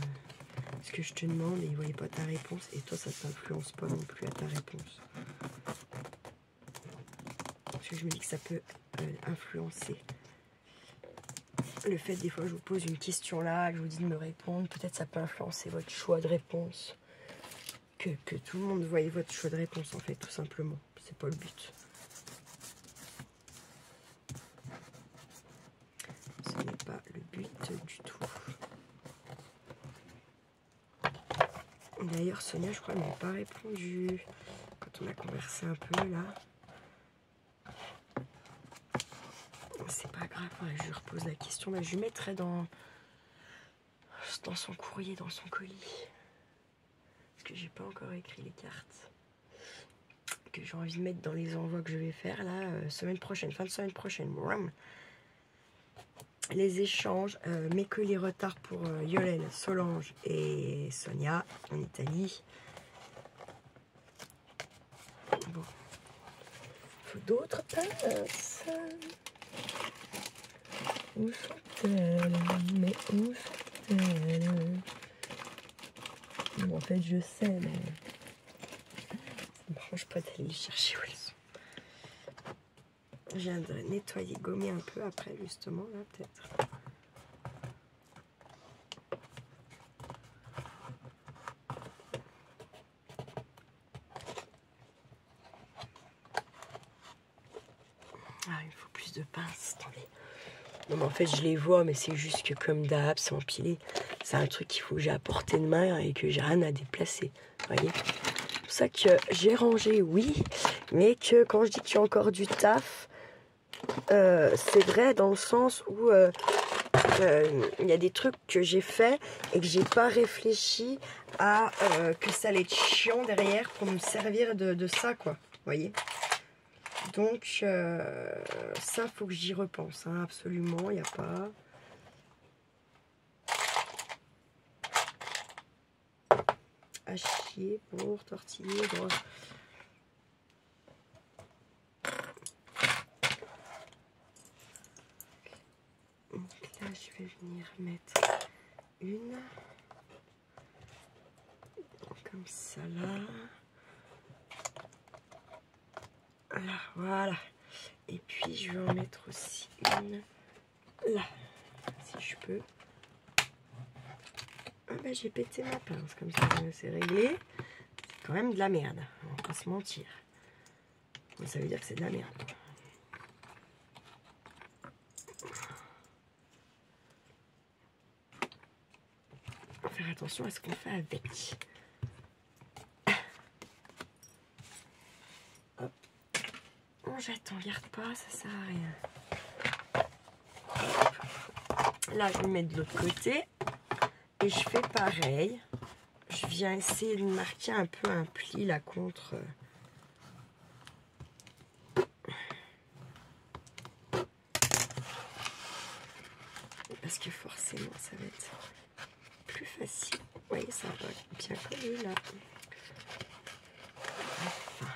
ce que je te demande et ils voient pas ta réponse et toi ça t'influence pas non plus à ta réponse. Parce que je me dis que ça peut influencer. Le fait des fois je vous pose une question là, que je vous dis de me répondre, peut-être ça peut influencer votre choix de réponse. Que tout le monde voie votre choix de réponse en fait, tout simplement. C'est pas le but. Ce n'est pas le but du tout. D'ailleurs Sonia, je crois, elle m'a pas répondu quand on a conversé un peu là. C'est pas grave, ouais, je lui repose la question, mais je lui mettrai dans son courrier, dans son colis. Parce que j'ai pas encore écrit les cartes que j'ai envie de mettre dans les envois que je vais faire là, semaine prochaine, fin de semaine prochaine. Les échanges, mais que les retards pour Yolène, Solange et Sonia en Italie. Bon, il faut d'autres pinces. Où sont-elles? Mais où sont-elles? Bon, en fait, je sais, mais ça me branche pas d'aller les chercher où elles sont. Je viendrai nettoyer, gommer un peu après, justement, là, peut-être. Ah, il me faut plus de pinces, attendez. Non, mais en fait, je les vois, mais c'est juste que comme d'hab, c'est empilé. C'est un truc qu'il faut que j'ai à portée de main et que j'ai rien à déplacer. Vous voyez? C'est pour ça que j'ai rangé, oui, mais que quand je dis qu'il y a encore du taf, c'est vrai dans le sens où il y a des trucs que j'ai fait et que j'ai pas réfléchi à que ça allait être chiant derrière pour me servir de ça, quoi. Vous voyez? Donc, ça, faut que j'y repense, hein, absolument, il n'y a pas... à chier pour tortiller. Bon. Donc là, je vais venir mettre une. Comme ça, là. Là, voilà. Et puis, je vais en mettre aussi une là, si je peux. Ah ben, j'ai pété ma pince, comme ça, c'est réglé. C'est quand même de la merde, on va pas se mentir. Mais ça veut dire que c'est de la merde. On va faire attention à ce qu'on fait avec. Hop. On jette, on garde pas, ça sert à rien. Hop. Là, je vais mettre de l'autre côté. Et je fais pareil. Je viens essayer de marquer un peu un pli là contre... Parce que forcément, ça va être plus facile. Vous voyez, ça va bien coller là. Enfin.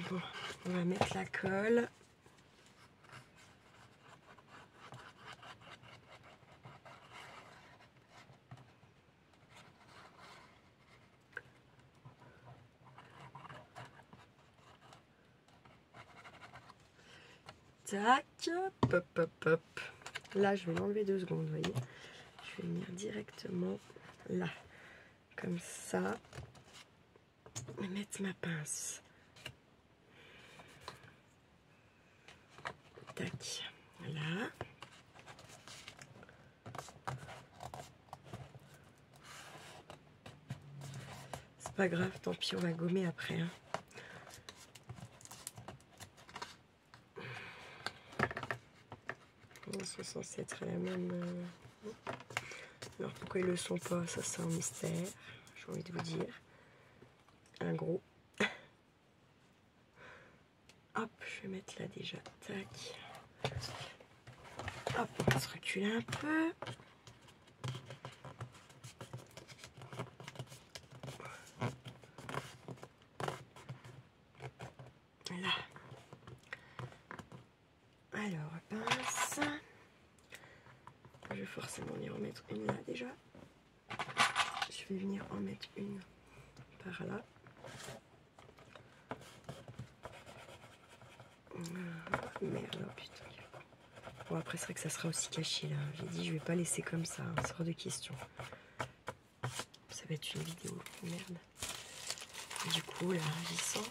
Bon, on va mettre la colle. Tac, hop, hop, hop. Là, je vais l'enlever 2 secondes, vous voyez. Je vais venir directement là, comme ça, et mettre ma pince. Tac, voilà. C'est pas grave, tant pis, on va gommer après. Hein. Ils sont censés être la même. Alors pourquoi ils le sont pas? Ça c'est un mystère, j'ai envie de vous dire. Un gros. Hop, je vais mettre là déjà. Tac. Hop, on va se reculer un peu. Là. Alors, pince. Je vais forcément y remettre une là déjà. Je vais venir en mettre une par là. Merde, oh putain. Bon, après, c'est vrai que ça sera aussi caché là. J'ai dit, je vais pas laisser comme ça. Hein, c'est hors de question. Ça va être une vidéo. Merde. Du coup, là, j'y sens.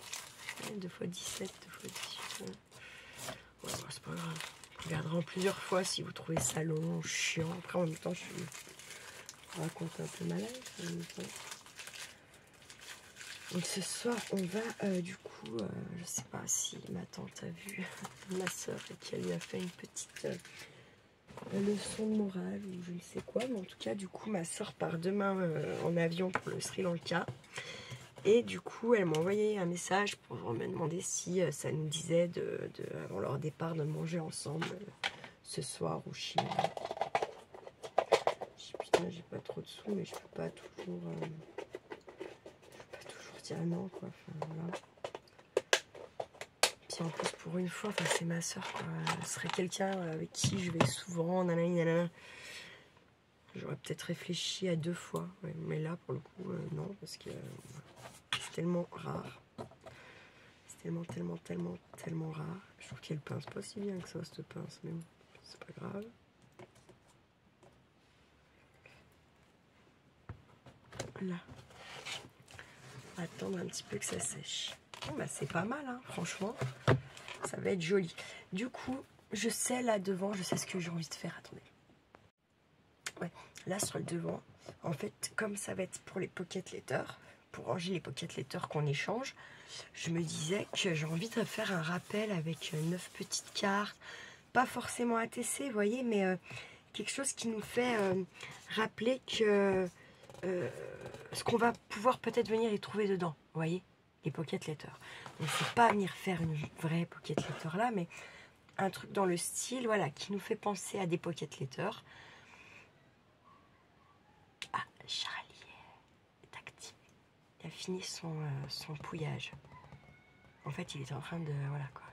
2 x 17, 2 x 18. Ouais, bon, c'est pas grave. On regardera en plusieurs fois si vous trouvez ça long, chiant. Après, en même temps, je raconte un peu ma life en même temps. Donc ce soir, on va, du coup, je sais pas si ma tante a vu ma soeur et qu'elle lui a fait une petite leçon de morale ou je ne sais quoi. Mais en tout cas, du coup, ma soeur part demain en avion pour le Sri Lanka. Et du coup, elle m'a envoyé un message pour me demander si ça nous disait, avant leur départ, de manger ensemble ce soir au Chili. Je dis, putain, j'ai pas trop de sous, mais je peux pas toujours... dire non, quoi. Enfin, voilà. Puis en plus, pour une fois, c'est ma soeur, quoi. Elle serait quelqu'un avec qui je vais souvent, nanana. J'aurais peut-être réfléchi à 2 fois. Ouais, mais là, pour le coup, non, parce que c'est tellement rare. C'est tellement rare. Je trouve qu'elle pince pas si bien que ça, cette pince, mais bon, c'est pas grave. Là. Attendre un petit peu que ça sèche. Bon, bah, c'est pas mal, hein, franchement. Ça va être joli. Du coup, je sais là devant, je sais ce que j'ai envie de faire. Attendez. Ouais, là sur le devant, en fait, comme ça va être pour les pocket letters, pour ranger les pocket letters qu'on échange, je me disais que j'ai envie de faire un rappel avec 9 petites cartes. Pas forcément ATC, vous voyez, mais quelque chose qui nous fait rappeler que... ce qu'on va pouvoir peut-être venir y trouver dedans, vous voyez, les pocket letters. Donc c'est pas venir faire une vraie pocket letter là, mais un truc dans le style, voilà, qui nous fait penser à des pocket letters. Ah, Charlie est actif. Il a fini son pouillage. En fait, il est en train de, voilà quoi,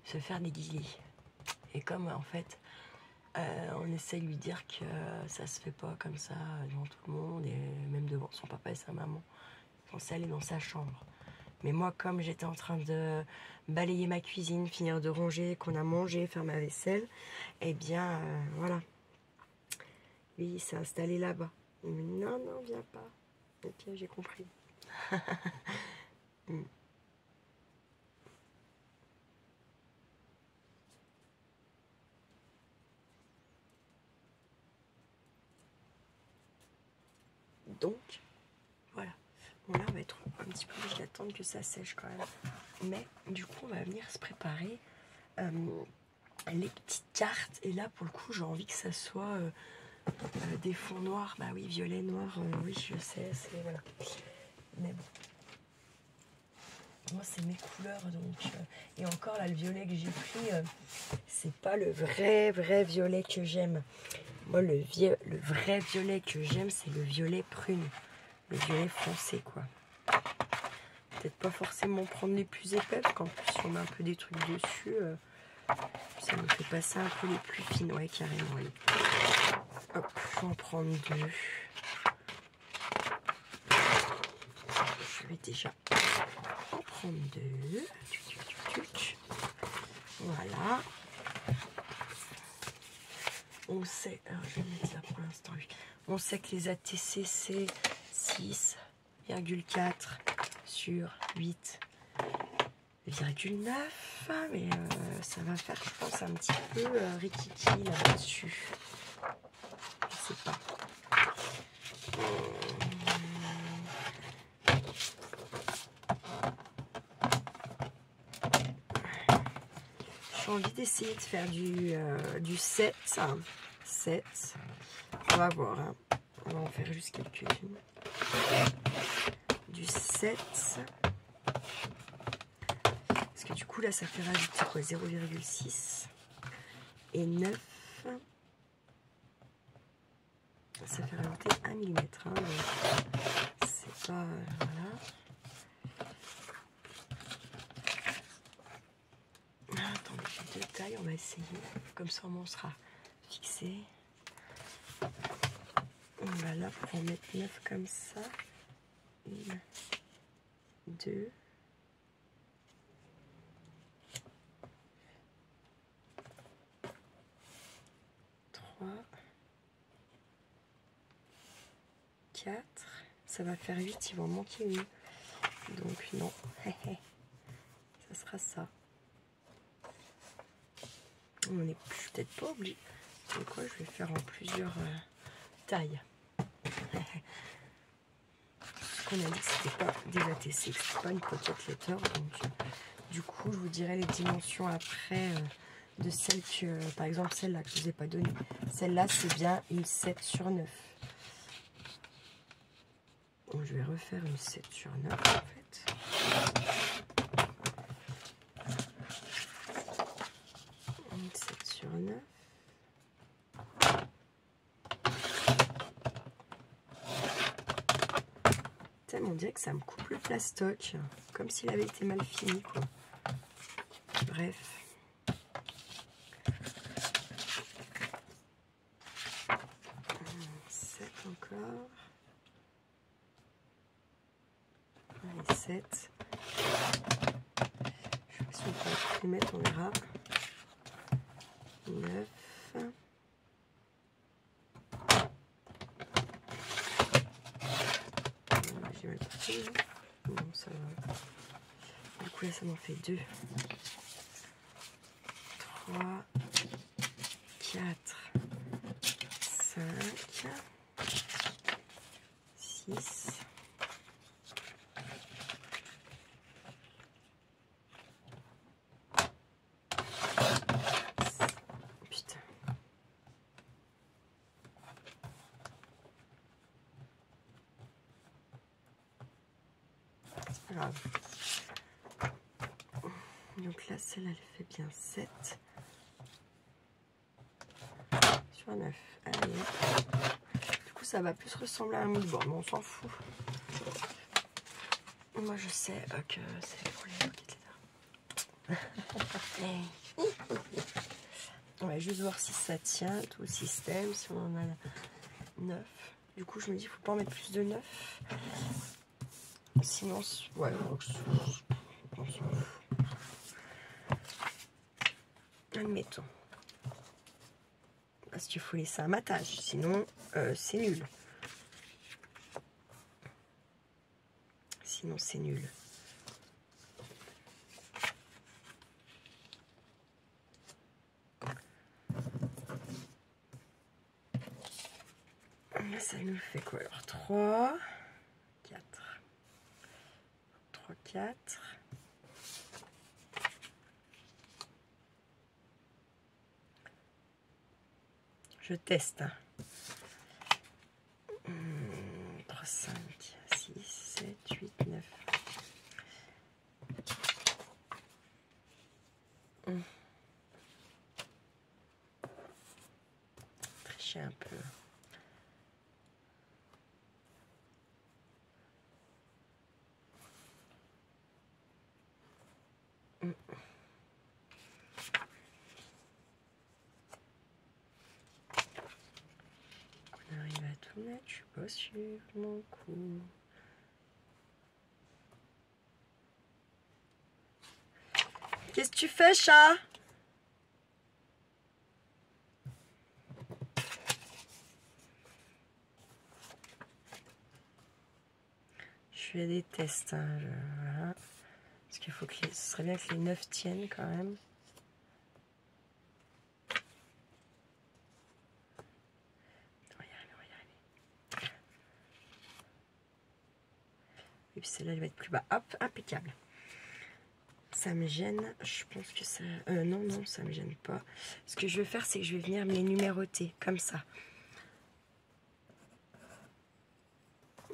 se faire des guillis. Et comme en fait, on essaie de lui dire que ça se fait pas comme ça devant tout le monde et même devant son papa et sa maman. On s'est allé dans sa chambre. Mais moi, comme j'étais en train de balayer ma cuisine, finir de ranger, qu'on a mangé, faire ma vaisselle, eh bien, voilà. Lui, il s'est installé là-bas. Il me dit non, non, viens pas. Et puis, j'ai compris. Donc, voilà. Bon, là, on va être un petit peu obligé d'attendre que ça sèche quand même. Mais, du coup, on va venir se préparer les petites cartes. Et là, pour le coup, j'ai envie que ça soit des fonds noirs. Bah oui, violet, noir, oui, je sais, c'est... Voilà. Mais bon. Moi, c'est mes couleurs, donc... et encore, là, le violet que j'ai pris, c'est pas le vrai violet que j'aime. Moi, le vrai violet que j'aime, c'est le violet prune. Le violet foncé, quoi. Peut-être pas forcément prendre les plus épais, parce qu'en plus, si on met un peu des trucs dessus, ça me fait passer un peu les plus fines. Ouais, carrément, oui. Hop, je vais en prendre 2. Je vais déjà en prendre 2. Voilà. On sait, alors je vais mettre là pour l'instant, oui. On sait que les ATC c'est 6,4 sur 8,9, mais ça va faire, je pense, un petit peu rikiki là-dessus. Je sais pas. J'ai envie d'essayer de faire du 7. 7. On va voir. Hein. On va en faire juste quelques-unes. Du 7. Parce que du coup, là, ça fait rajouter quoi, 0,6 et 9. Ça fait rajouter 1 mm. Hein, donc c'est pas... voilà. Attendez, j'ai deux tailles, on va essayer. Comme ça, on sera fixé. Voilà, pour en mettre 9 comme ça. 1, 2. 3. 4. Ça va faire 8, il va en manquer une. Donc non. Ça sera ça. On n'est peut-être pas obligé. C'est quoi, je vais faire en plusieurs tailles. Ce qu'on a dit que c'était pas des ATC, que c'était pas une pocket letter. Donc du coup, je vous dirai les dimensions après de celle que, par exemple, celle-là que je vous ai pas donnée. Celle-là, c'est bien une 7 sur 9. Donc, je vais refaire une 7 sur 9 en fait. Une 7 sur 9. On dirait que ça me coupe le plastoc, comme s'il avait été mal fini, quoi. Bref. Encore. Allez, 7. Je sais pas si on peut les mettre, on verra. 9. J'ai mal pris. Non, ça va. Du coup, là, ça m'en fait 2. 3. 4. 5. 6. Putain. C'est pas grave. Donc là, celle-là, elle fait bien 7 sur 9. Allez. Du coup, ça va plus ressembler à un moodboard, mais on s'en fout. Moi, je sais que c'est pour les pocket letters. On va juste voir si ça tient, tout le système, si on en a 9. Du coup, je me dis, il ne faut pas en mettre plus de 9. Sinon, ouais, on s'en fout. Admettons. Parce qu'il faut laisser un matage, sinon c'est nul. Sinon c'est nul. Ça nous fait quoi alors? 3, 4. 3, 4. Je teste. 3, 5, 6, 7, 8, 9. Tricher un peu. On arrive à tout mettre, je suis pas sûre, mon coup. Qu'est-ce que tu fais, chat? fais des tests. Hein, voilà. Parce qu'il faut que ce serait bien que les 9 tiennent quand même. On va y arriver, on va y arriver. Et puis celle-là, elle va être plus bas. Hop, impeccable. Ça me gêne. Je pense que ça... non, non, ça me gêne pas. Ce que je vais faire, c'est que je vais venir me les numéroter, comme ça.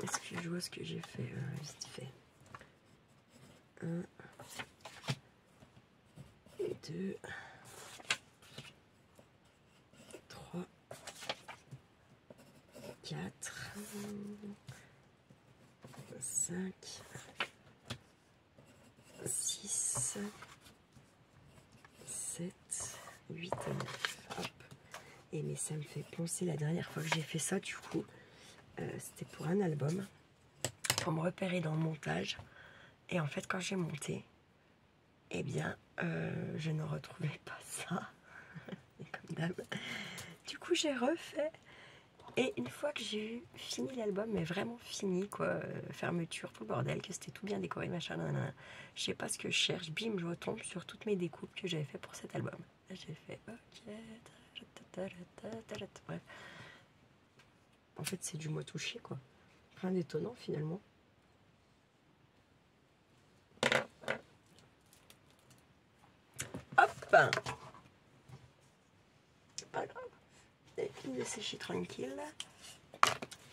Est-ce que je vois ce que j'ai fait vite fait? 1, 2, 3, 4, 5, 6, 7, 8 et 9. Hop. Et mais ça me fait penser, la dernière fois que j'ai fait ça, du coup, c'était pour un album, pour me repérer dans le montage. Et en fait, quand j'ai monté, eh bien, je ne retrouvais pas ça. Comme d'hab. Du coup, j'ai refait. Et une fois que j'ai eu fini l'album, mais vraiment fini, quoi, fermeture, tout le bordel, que c'était tout bien décoré, machin, nanana. Je sais pas ce que je cherche, bim, je retombe sur toutes mes découpes que j'avais fait pour cet album. Là, j'ai fait, ok, bref. En fait, c'est du mot touché, quoi. Rien d'étonnant, finalement. Hop! C'est pas grave. Et puis de sécher tranquille.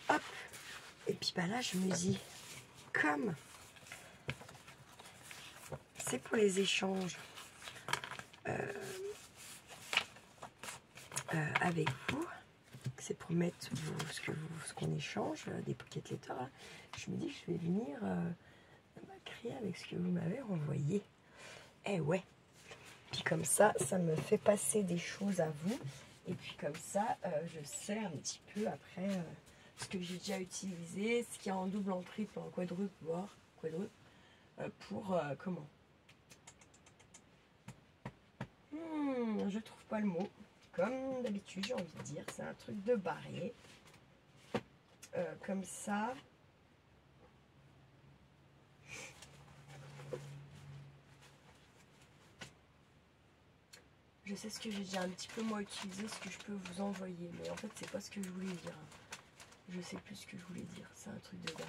Hop! Et puis bah là, je me dis, comme c'est pour les échanges avec vous, c'est pour mettre ce qu'on échange, des pocket letters, là, je me dis, je vais venir créer avec ce que vous m'avez envoyé. Eh ouais! Puis comme ça me fait passer des choses à vous. Et puis comme ça, je sais un petit peu après ce que j'ai déjà utilisé, ce qu'il y a en double, en triple, en quadruple, voire quadruple, pour comment je trouve pas le mot. Comme d'habitude, j'ai envie de dire, c'est un truc de barré. Comme ça. Je sais ce que j'ai déjà un petit peu moins utilisé, ce que je peux vous envoyer. Mais en fait, c'est pas ce que je voulais dire. Je sais plus ce que je voulais dire. C'est un truc de dingue.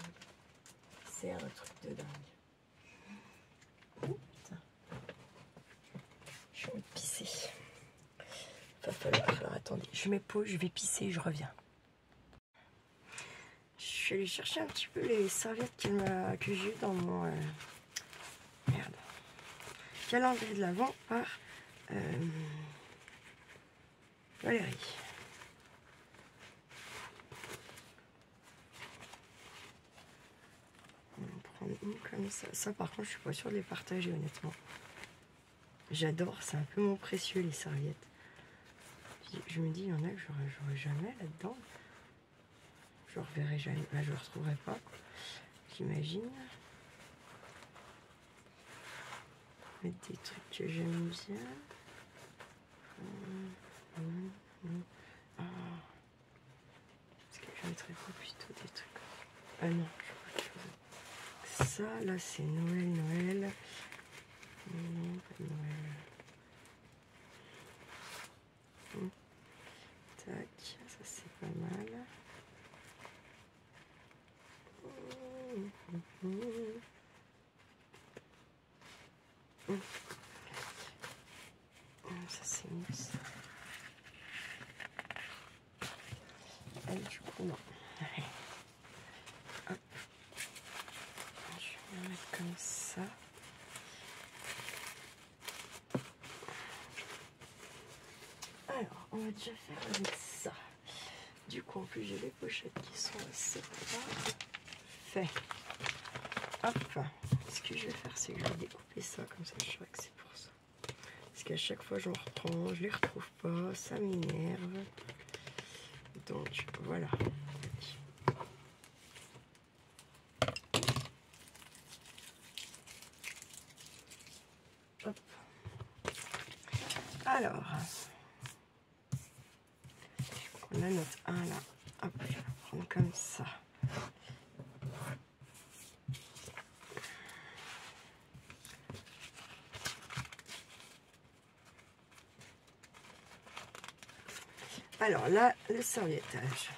C'est un truc de dingue. Oh, putain. Je vais pisser. Va falloir. Alors attendez, je mets pause, je vais pisser, je reviens. Je suis allée chercher un petit peu les serviettes que j'ai eues dans mon merde. Calendrier de l'Avent par Valérie. On va prendre une comme ça. Ça par contre je suis pas sûre de les partager honnêtement. J'adore, c'est un peu mon précieux les serviettes. Puis, je me dis il y en a que j'aurais jamais là-dedans. Je reverrai jamais, bah, je ne retrouverai pas. J'imagine. Mettre des trucs que j'aime bien. Ah. Est-ce que je mettrais pas plutôt des trucs? Ah non, je vois autre chose. Ça, là, c'est Noël. Non, pas Noël. Tac, ça c'est pas mal. Ça c'est mieux ça. Et du coup non. Hop. Je vais la mettre comme ça. Alors, on va déjà faire avec ça. Du coup, en plus, j'ai les pochettes qui sont assez parfait. Hop. Ce que je vais faire, c'est que je vais découper ça, comme ça je saurai que c'est pour ça. Parce qu'à chaque fois, j'en reprends, je les retrouve pas, ça m'énerve. Donc, voilà. Hop. Alors, on a notre 1 là. Hop, je vais prendre comme ça. Alors là, le serviettage.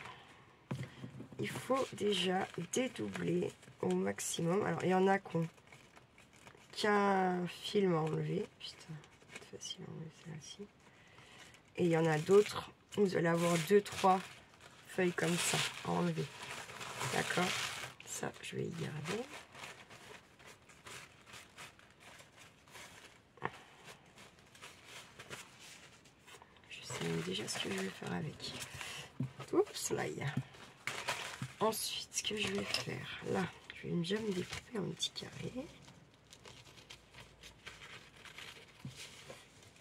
Il faut déjà dédoubler au maximum. Alors, il y en a qu'un film à enlever. Putain, c'est facile à enlever celle-ci. Et il y en a d'autres où vous allez avoir 2-3 feuilles comme ça à enlever. D'accord? Ça, je vais y garder. Je sais déjà ce que je vais faire avec. Oups, là, il y a. Ensuite, ce que je vais faire, là, je vais déjà me découper en petits carrés.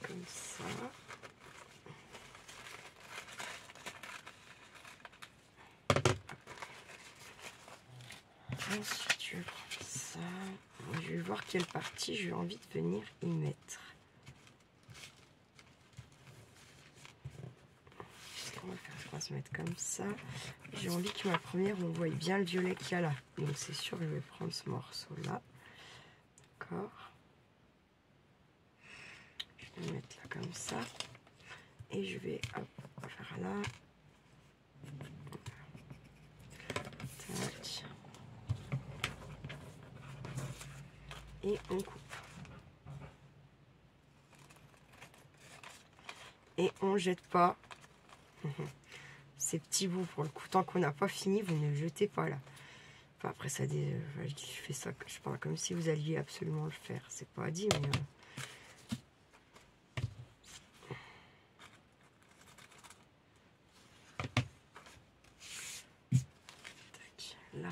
Comme ça. Ensuite, je vais prendre ça. Je vais voir quelle partie j'ai envie de venir y mettre. On va faire, on va se mettre comme ça. J'ai envie que ma première, on voit bien le violet qu'il y a là. Donc c'est sûr que je vais prendre ce morceau-là. D'accord. Je vais le mettre là comme ça. Et je vais hop, faire là. Tac. Et on coupe. Et on jette pas ces petits bouts pour le coup. Tant qu'on n'a pas fini, vous ne le jetez pas là. Enfin, après ça, je fais ça, je parle comme si vous alliez absolument le faire. C'est pas dit, mais tac, là.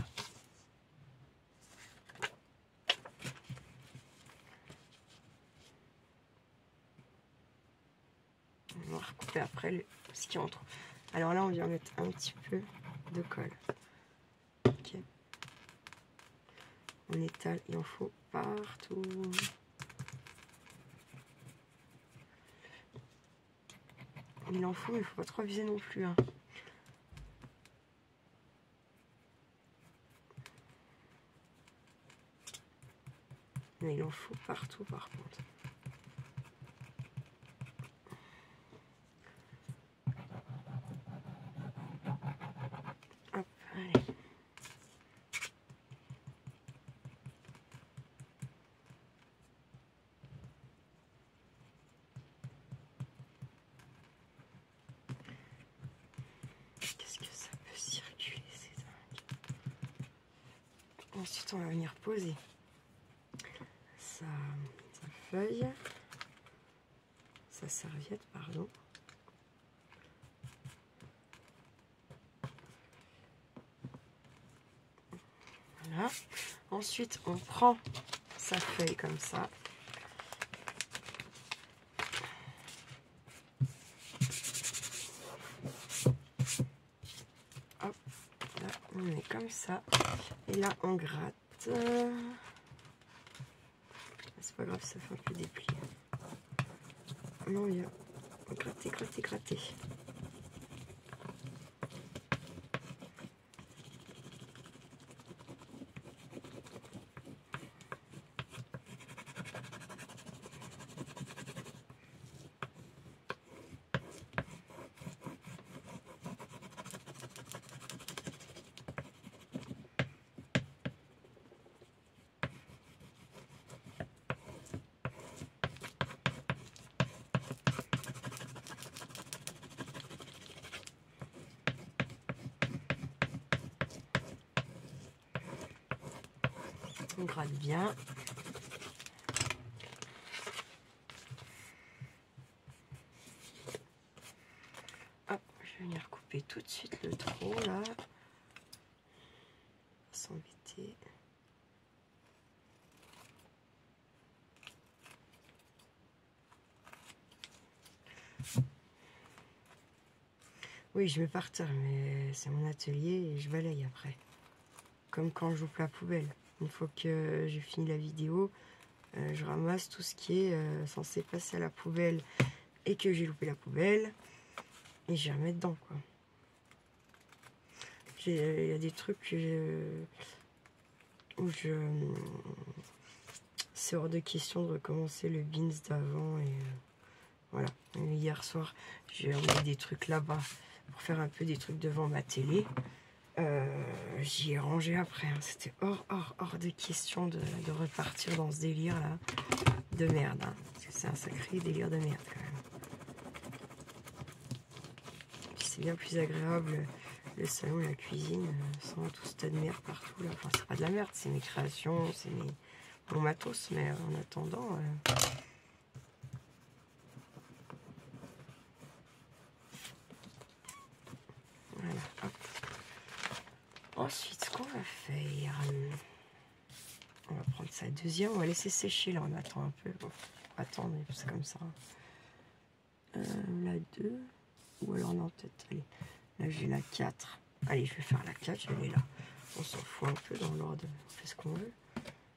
On va recouper après ce qui entre. Alors là, on vient mettre un petit peu de colle. Ok. On étale, il en faut partout. Il en faut, mais il ne faut pas trop abuser non plus. Hein. Mais il en faut partout par contre. Hop, allez. Qu'est-ce que ça peut circuler, c'est dingue. Ensuite, on va venir poser sa feuille, sa serviette, pardon. Voilà. Ensuite, on prend sa feuille comme ça. Hop, là, on met comme ça. Et là, on gratte. C'est pas grave, ça fait un peu des plis. Non, il y a gratter, gratter, gratter. On gratte bien. Hop, je vais venir couper tout de suite le trou là. S'embêter. Oui, je mets par terre, mais c'est mon atelier et je balaye après. Comme quand j'ouvre la poubelle. Une fois que j'ai fini la vidéo, je ramasse tout ce qui est censé passer à la poubelle et que j'ai loupé la poubelle et j'y remets dedans quoi. Il y a des trucs où c'est hors de question de recommencer le beans d'avant et Voilà. Hier soir, j'ai envoyé des trucs là-bas pour faire un peu des trucs devant ma télé. J'y ai rangé après. Hein. C'était hors de question de repartir dans ce délire-là de merde. Hein. Parce que c'est un sacré délire de merde quand même. C'est bien plus agréable le salon et la cuisine sans tout ce tas de merde partout. Là. Enfin, c'est pas de la merde, c'est mes créations, c'est mon matos. Mais en attendant... Voilà, hop. Ensuite, ce qu'on va faire, on va prendre sa deuxième, on va laisser sécher là, on attend un peu. Bon, attendre, c'est comme ça. La 2, ou alors non, peut-être, allez, là j'ai la 4. Allez, je vais faire la 4, elle est là. On s'en fout un peu dans l'ordre, on fait ce qu'on veut,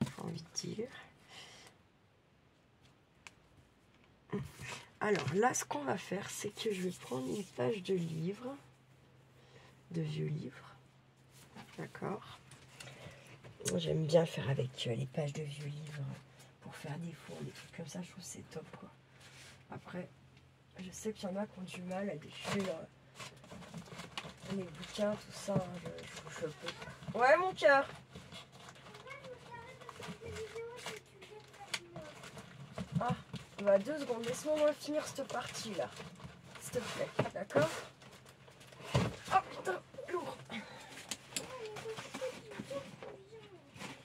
j'ai envie de dire. Alors là, ce qu'on va faire, c'est que je vais prendre une page de livre, de vieux livres, d'accord. J'aime bien faire avec les pages de vieux livres pour faire des fours, des trucs comme ça, je trouve que c'est top quoi. Après, je sais qu'il y en a qui ont du mal à déchirer les bouquins, tout ça, hein, je peux. Ouais mon cœur. Ah, bah 2 secondes, laisse-moi finir cette partie là, s'il te plaît, d'accord. Oh putain, lourd.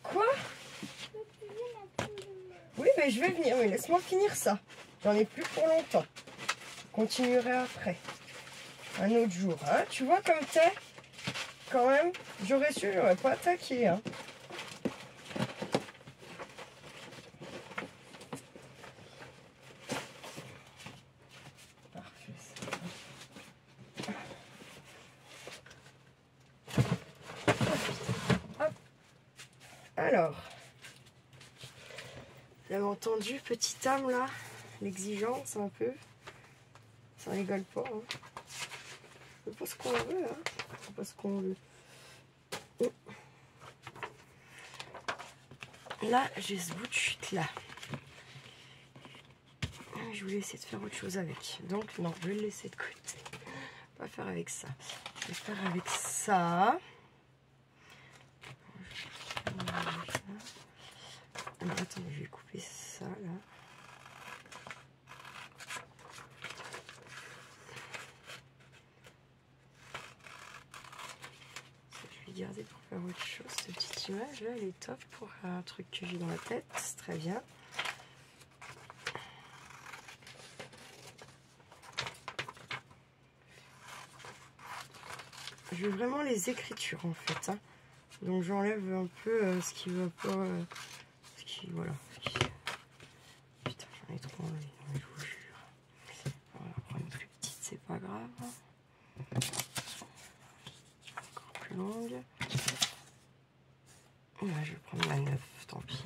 Quoi? Oui, mais je vais venir, mais laisse-moi finir ça. J'en ai plus pour longtemps. Je continuerai après. Un autre jour. Hein. Tu vois comme t'es, quand même, j'aurais su, j'aurais pas attaqué. Hein. Parfait. Hop. Alors, vous avez entendu, petite âme là, l'exigence un peu. Ça rigole pas. Hein. C'est pas ce qu'on veut. Hein. C'est pas ce qu'on veut. Là, j'ai ce bout de chute là. Je voulais essayer de faire autre chose avec. Donc, non, je vais le laisser de côté. Pas faire avec ça. Je vais faire avec ça. Alors, attendez, je vais couper ça là. Je vais garder pour faire autre chose. Cette petite image là, elle est top pour un truc que j'ai dans la tête. C'est très bien. Je veux vraiment les écritures en fait. Hein. Donc j'enlève un peu ce qui va pas. Ce qui, voilà. Putain, j'en ai trop enlevé, je vous jure. On va prendre une plus petite, c'est pas grave. Encore plus longue. Là, je vais prendre la 9, tant pis.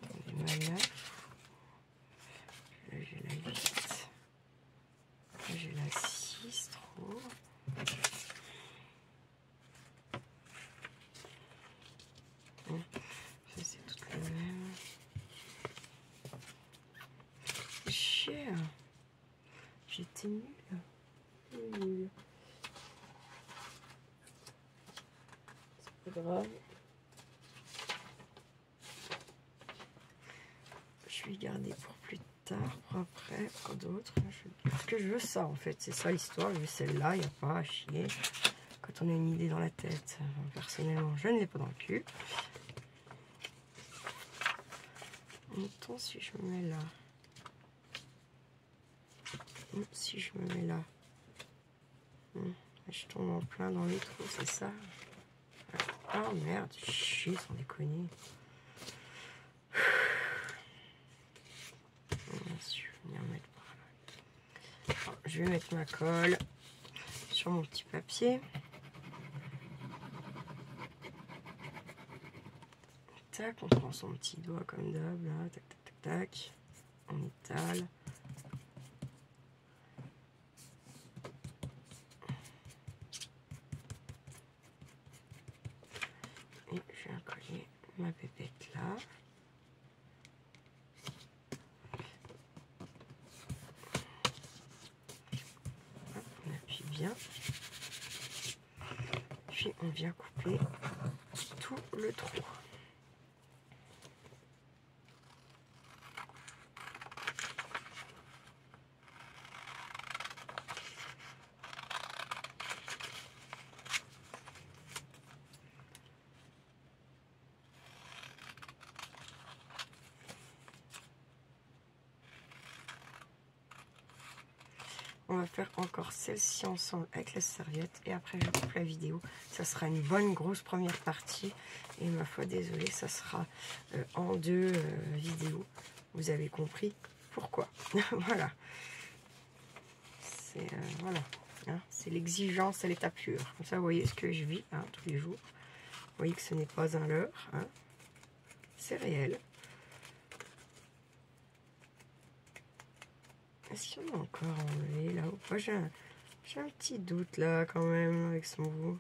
Attendez, ma 9. Là, j'ai la 8. Là, j'ai la 6, trop. Ça, c'est toutes les mêmes. Chier. J'étais nulle. C'est pas grave. Je vais garder pour plus tard, pour après, pour d'autres. Parce que je veux ça en fait, c'est ça l'histoire. Je veux celle-là, il n'y a pas à chier. Quand on a une idée dans la tête, personnellement, je ne l'ai pas dans le cul. Mettons si je me mets là. Si je me mets là. Je tombe en plein dans les trous, c'est ça. Ah merde, chier sans déconner. Je vais venir mettre par là. Alors, je vais mettre ma colle sur mon petit papier. Tac, on prend son petit doigt comme d'hab, là, tac, tac, tac, tac. On étale. Et je viens coller ma pépette là. bien. Puis on vient couper tout le trou. On va faire encore celle-ci ensemble avec la serviette et après je coupe la vidéo. Ça sera une bonne grosse première partie et ma foi désolée, ça sera en 2 vidéos. Vous avez compris pourquoi. Voilà. C'est voilà, hein, c'est l'exigence à l'état pur. Comme ça vous voyez ce que je vis hein, tous les jours. Vous voyez que ce n'est pas un leurre, hein. C'est réel. Est-ce qu'il y en a encore enlevé là ou pas? J'ai un petit doute là quand même avec son bout.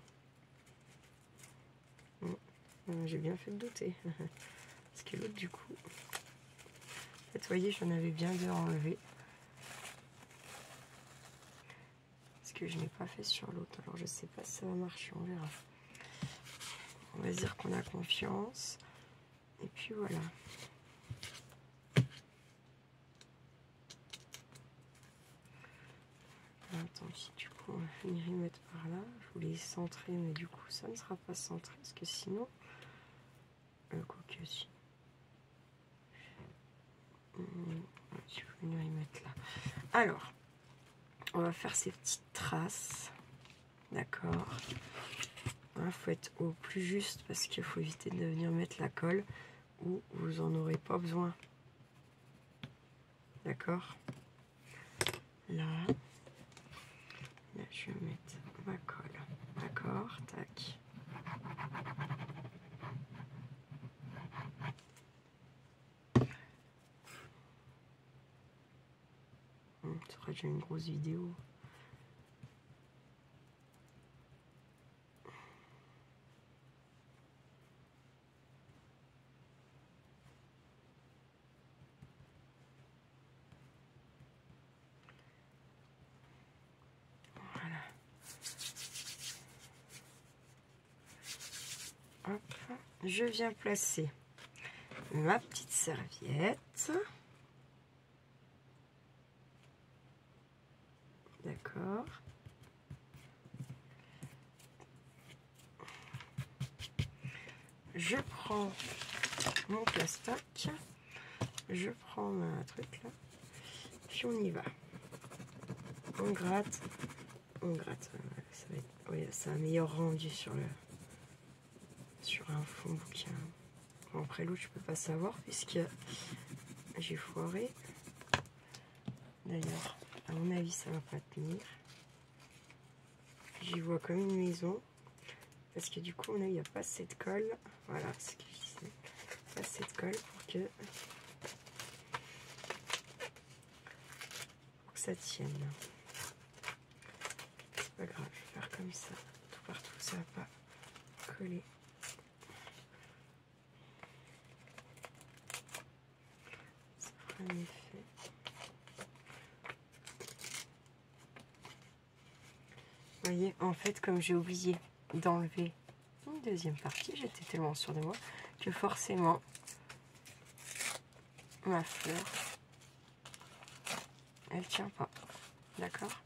J'ai bien fait de douter. Parce que l'autre du coup... En fait, vous voyez, j'en avais bien 2 à enlever. Parce que je n'ai pas fait sur l'autre. Alors je sais pas si ça va marcher, on verra. On va dire qu'on a confiance. Et puis voilà. Attends, du coup, on va finir y mettre par là. Je voulais centrer, mais du coup, ça ne sera pas centré. Parce que sinon... quoique si. Je vais venir y mettre là. Alors, on va faire ces petites traces. D'accord. Il faut être au plus juste parce qu'il faut éviter de venir mettre la colle où vous n'en aurez pas besoin. D'accord. Là, je vais mettre ma colle. D'accord. Tac. Ça sera déjà une grosse vidéo. Voilà. Hop. Je viens placer ma petite serviette. D'accord. Je prends mon plastoc, je prends ma truc là, puis on y va. On gratte, on gratte. Ça va être, oui, c'est un meilleur rendu sur un fond bouquin. Bon, après l'autre, je peux pas savoir puisque j'ai foiré. D'ailleurs, à mon avis, ça va pas tenir. J'y vois comme une maison. Parce que du coup, il n'y a pas assez de colle. Voilà ce que je disais. Pas assez de colle pour que ça tienne. C'est pas grave, je vais faire comme ça. Tout partout, ça va pas coller. Ça fera un effet. Vous voyez, en fait, comme j'ai oublié d'enlever une deuxième partie, j'étais tellement sûre de moi que forcément ma fleur elle tient pas, d'accord,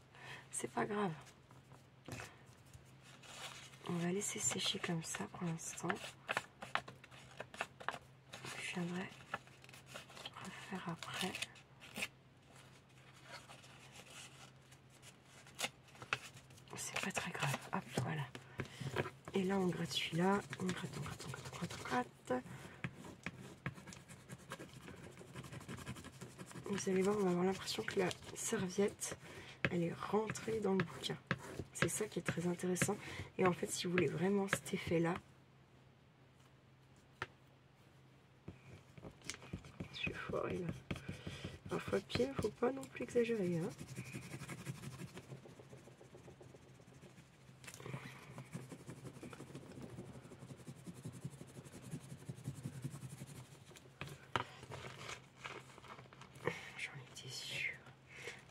c'est pas grave, on va laisser sécher comme ça pour l'instant. Je viendrai refaire après. C'est pas très grave, hop, voilà. Et là, on gratte celui-là, on gratte, on gratte, on gratte, on gratte, on gratte. Vous allez voir, on va avoir l'impression que la serviette, elle est rentrée dans le bouquin. C'est ça qui est très intéressant. Et en fait, si vous voulez vraiment cet effet-là, je suis foirée là. Parfois, pied, faut pas non plus exagérer, hein.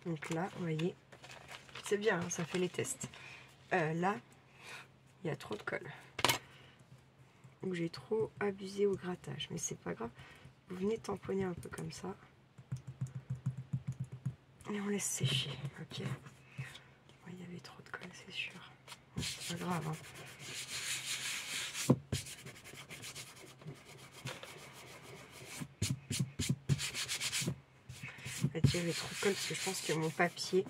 Donc là, vous voyez, c'est bien, hein, ça fait les tests. Là, il y a trop de colle. Ou j'ai trop abusé au grattage. Mais c'est pas grave. Vous venez tamponner un peu comme ça. Et on laisse sécher. Ok. Ouais, il y avait trop de colle, c'est sûr. C'est pas grave. Hein. En fait, il y avait trop de colle parce que je pense que mon papier,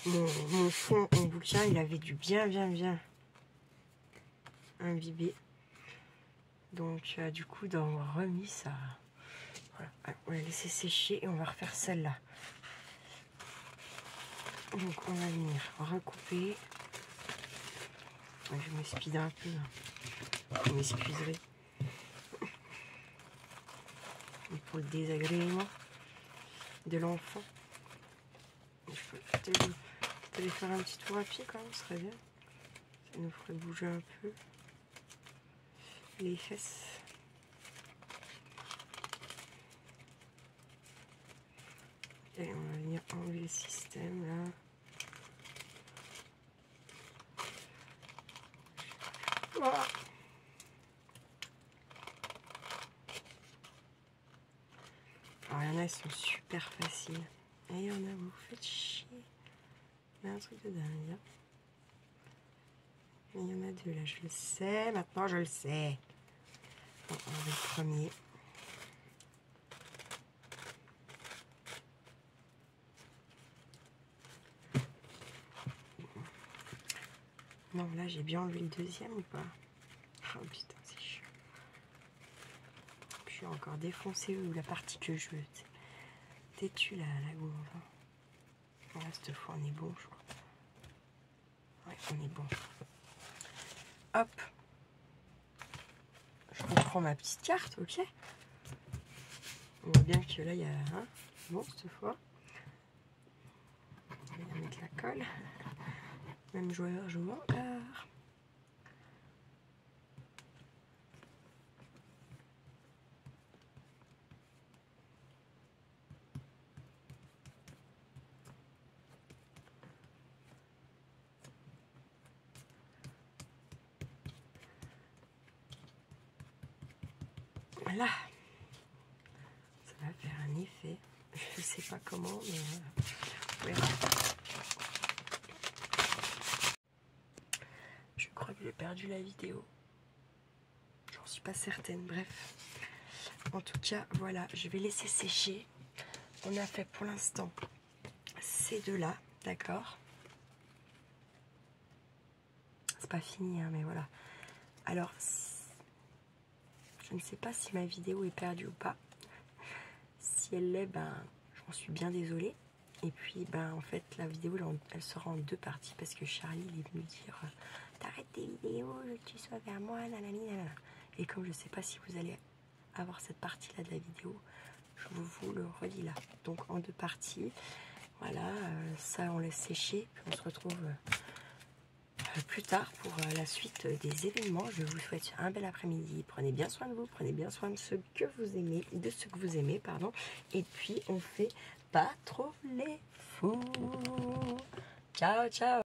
mon fond en bouquin, il avait dû bien imbibé. Donc du coup, on a remis ça. Voilà. On va laisser sécher et on va refaire celle-là. Donc on va venir recouper. Je vais me speeder un peu. Vous m'excuserez pour le désagrément de l'enfant. Je peux peut-être aller faire un petit tour à pied quand même, ce serait bien. Ça nous ferait bouger un peu les fesses. Et on va venir enlever le système là. Voilà. Alors il y en a qui sont super faciles. Et il y en a vous faites chier. Il y a un truc de dingue. Hein. Il y en a deux là, je le sais. Maintenant je le sais. Bon, on va le premier. Non, là j'ai bien enlevé le deuxième ou pas? Oh putain, c'est chiant. Je suis encore défoncée ou la partie que je veux. Têtu là, la gourde. Voilà, cette fois on est bon, je crois. Ouais, on est bon. Hop. Je reprends ma petite carte, ok? On voit bien que là il y a un. Bon, cette fois. On va mettre la colle. Même joueur joue encore. Voilà. Ça va faire un effet. Je sais pas comment, mais voilà. Je crois que j'ai perdu la vidéo. J'en suis pas certaine. Bref. En tout cas, voilà. Je vais laisser sécher. On a fait pour l'instant ces deux-là. D'accord? C'est pas fini, hein, mais voilà. Alors, je ne sais pas si ma vidéo est perdue ou pas. Si elle l'est, ben, j'en suis bien désolée. Et puis, ben, en fait, la vidéo, elle sera en deux parties parce que Charlie, il est venu dire t'arrêtes tes vidéos, je veux que tu sois vers moi, nanani, nanana. Et comme je ne sais pas si vous allez avoir cette partie-là de la vidéo, je vous le redis là. Donc, en deux parties. Voilà, ça, on laisse sécher. Puis, on se retrouve plus tard pour la suite des événements. Je vous souhaite un bel après-midi. Prenez bien soin de vous, prenez bien soin de ceux que vous aimez, pardon. Et puis on fait pas trop les fous. Ciao, ciao.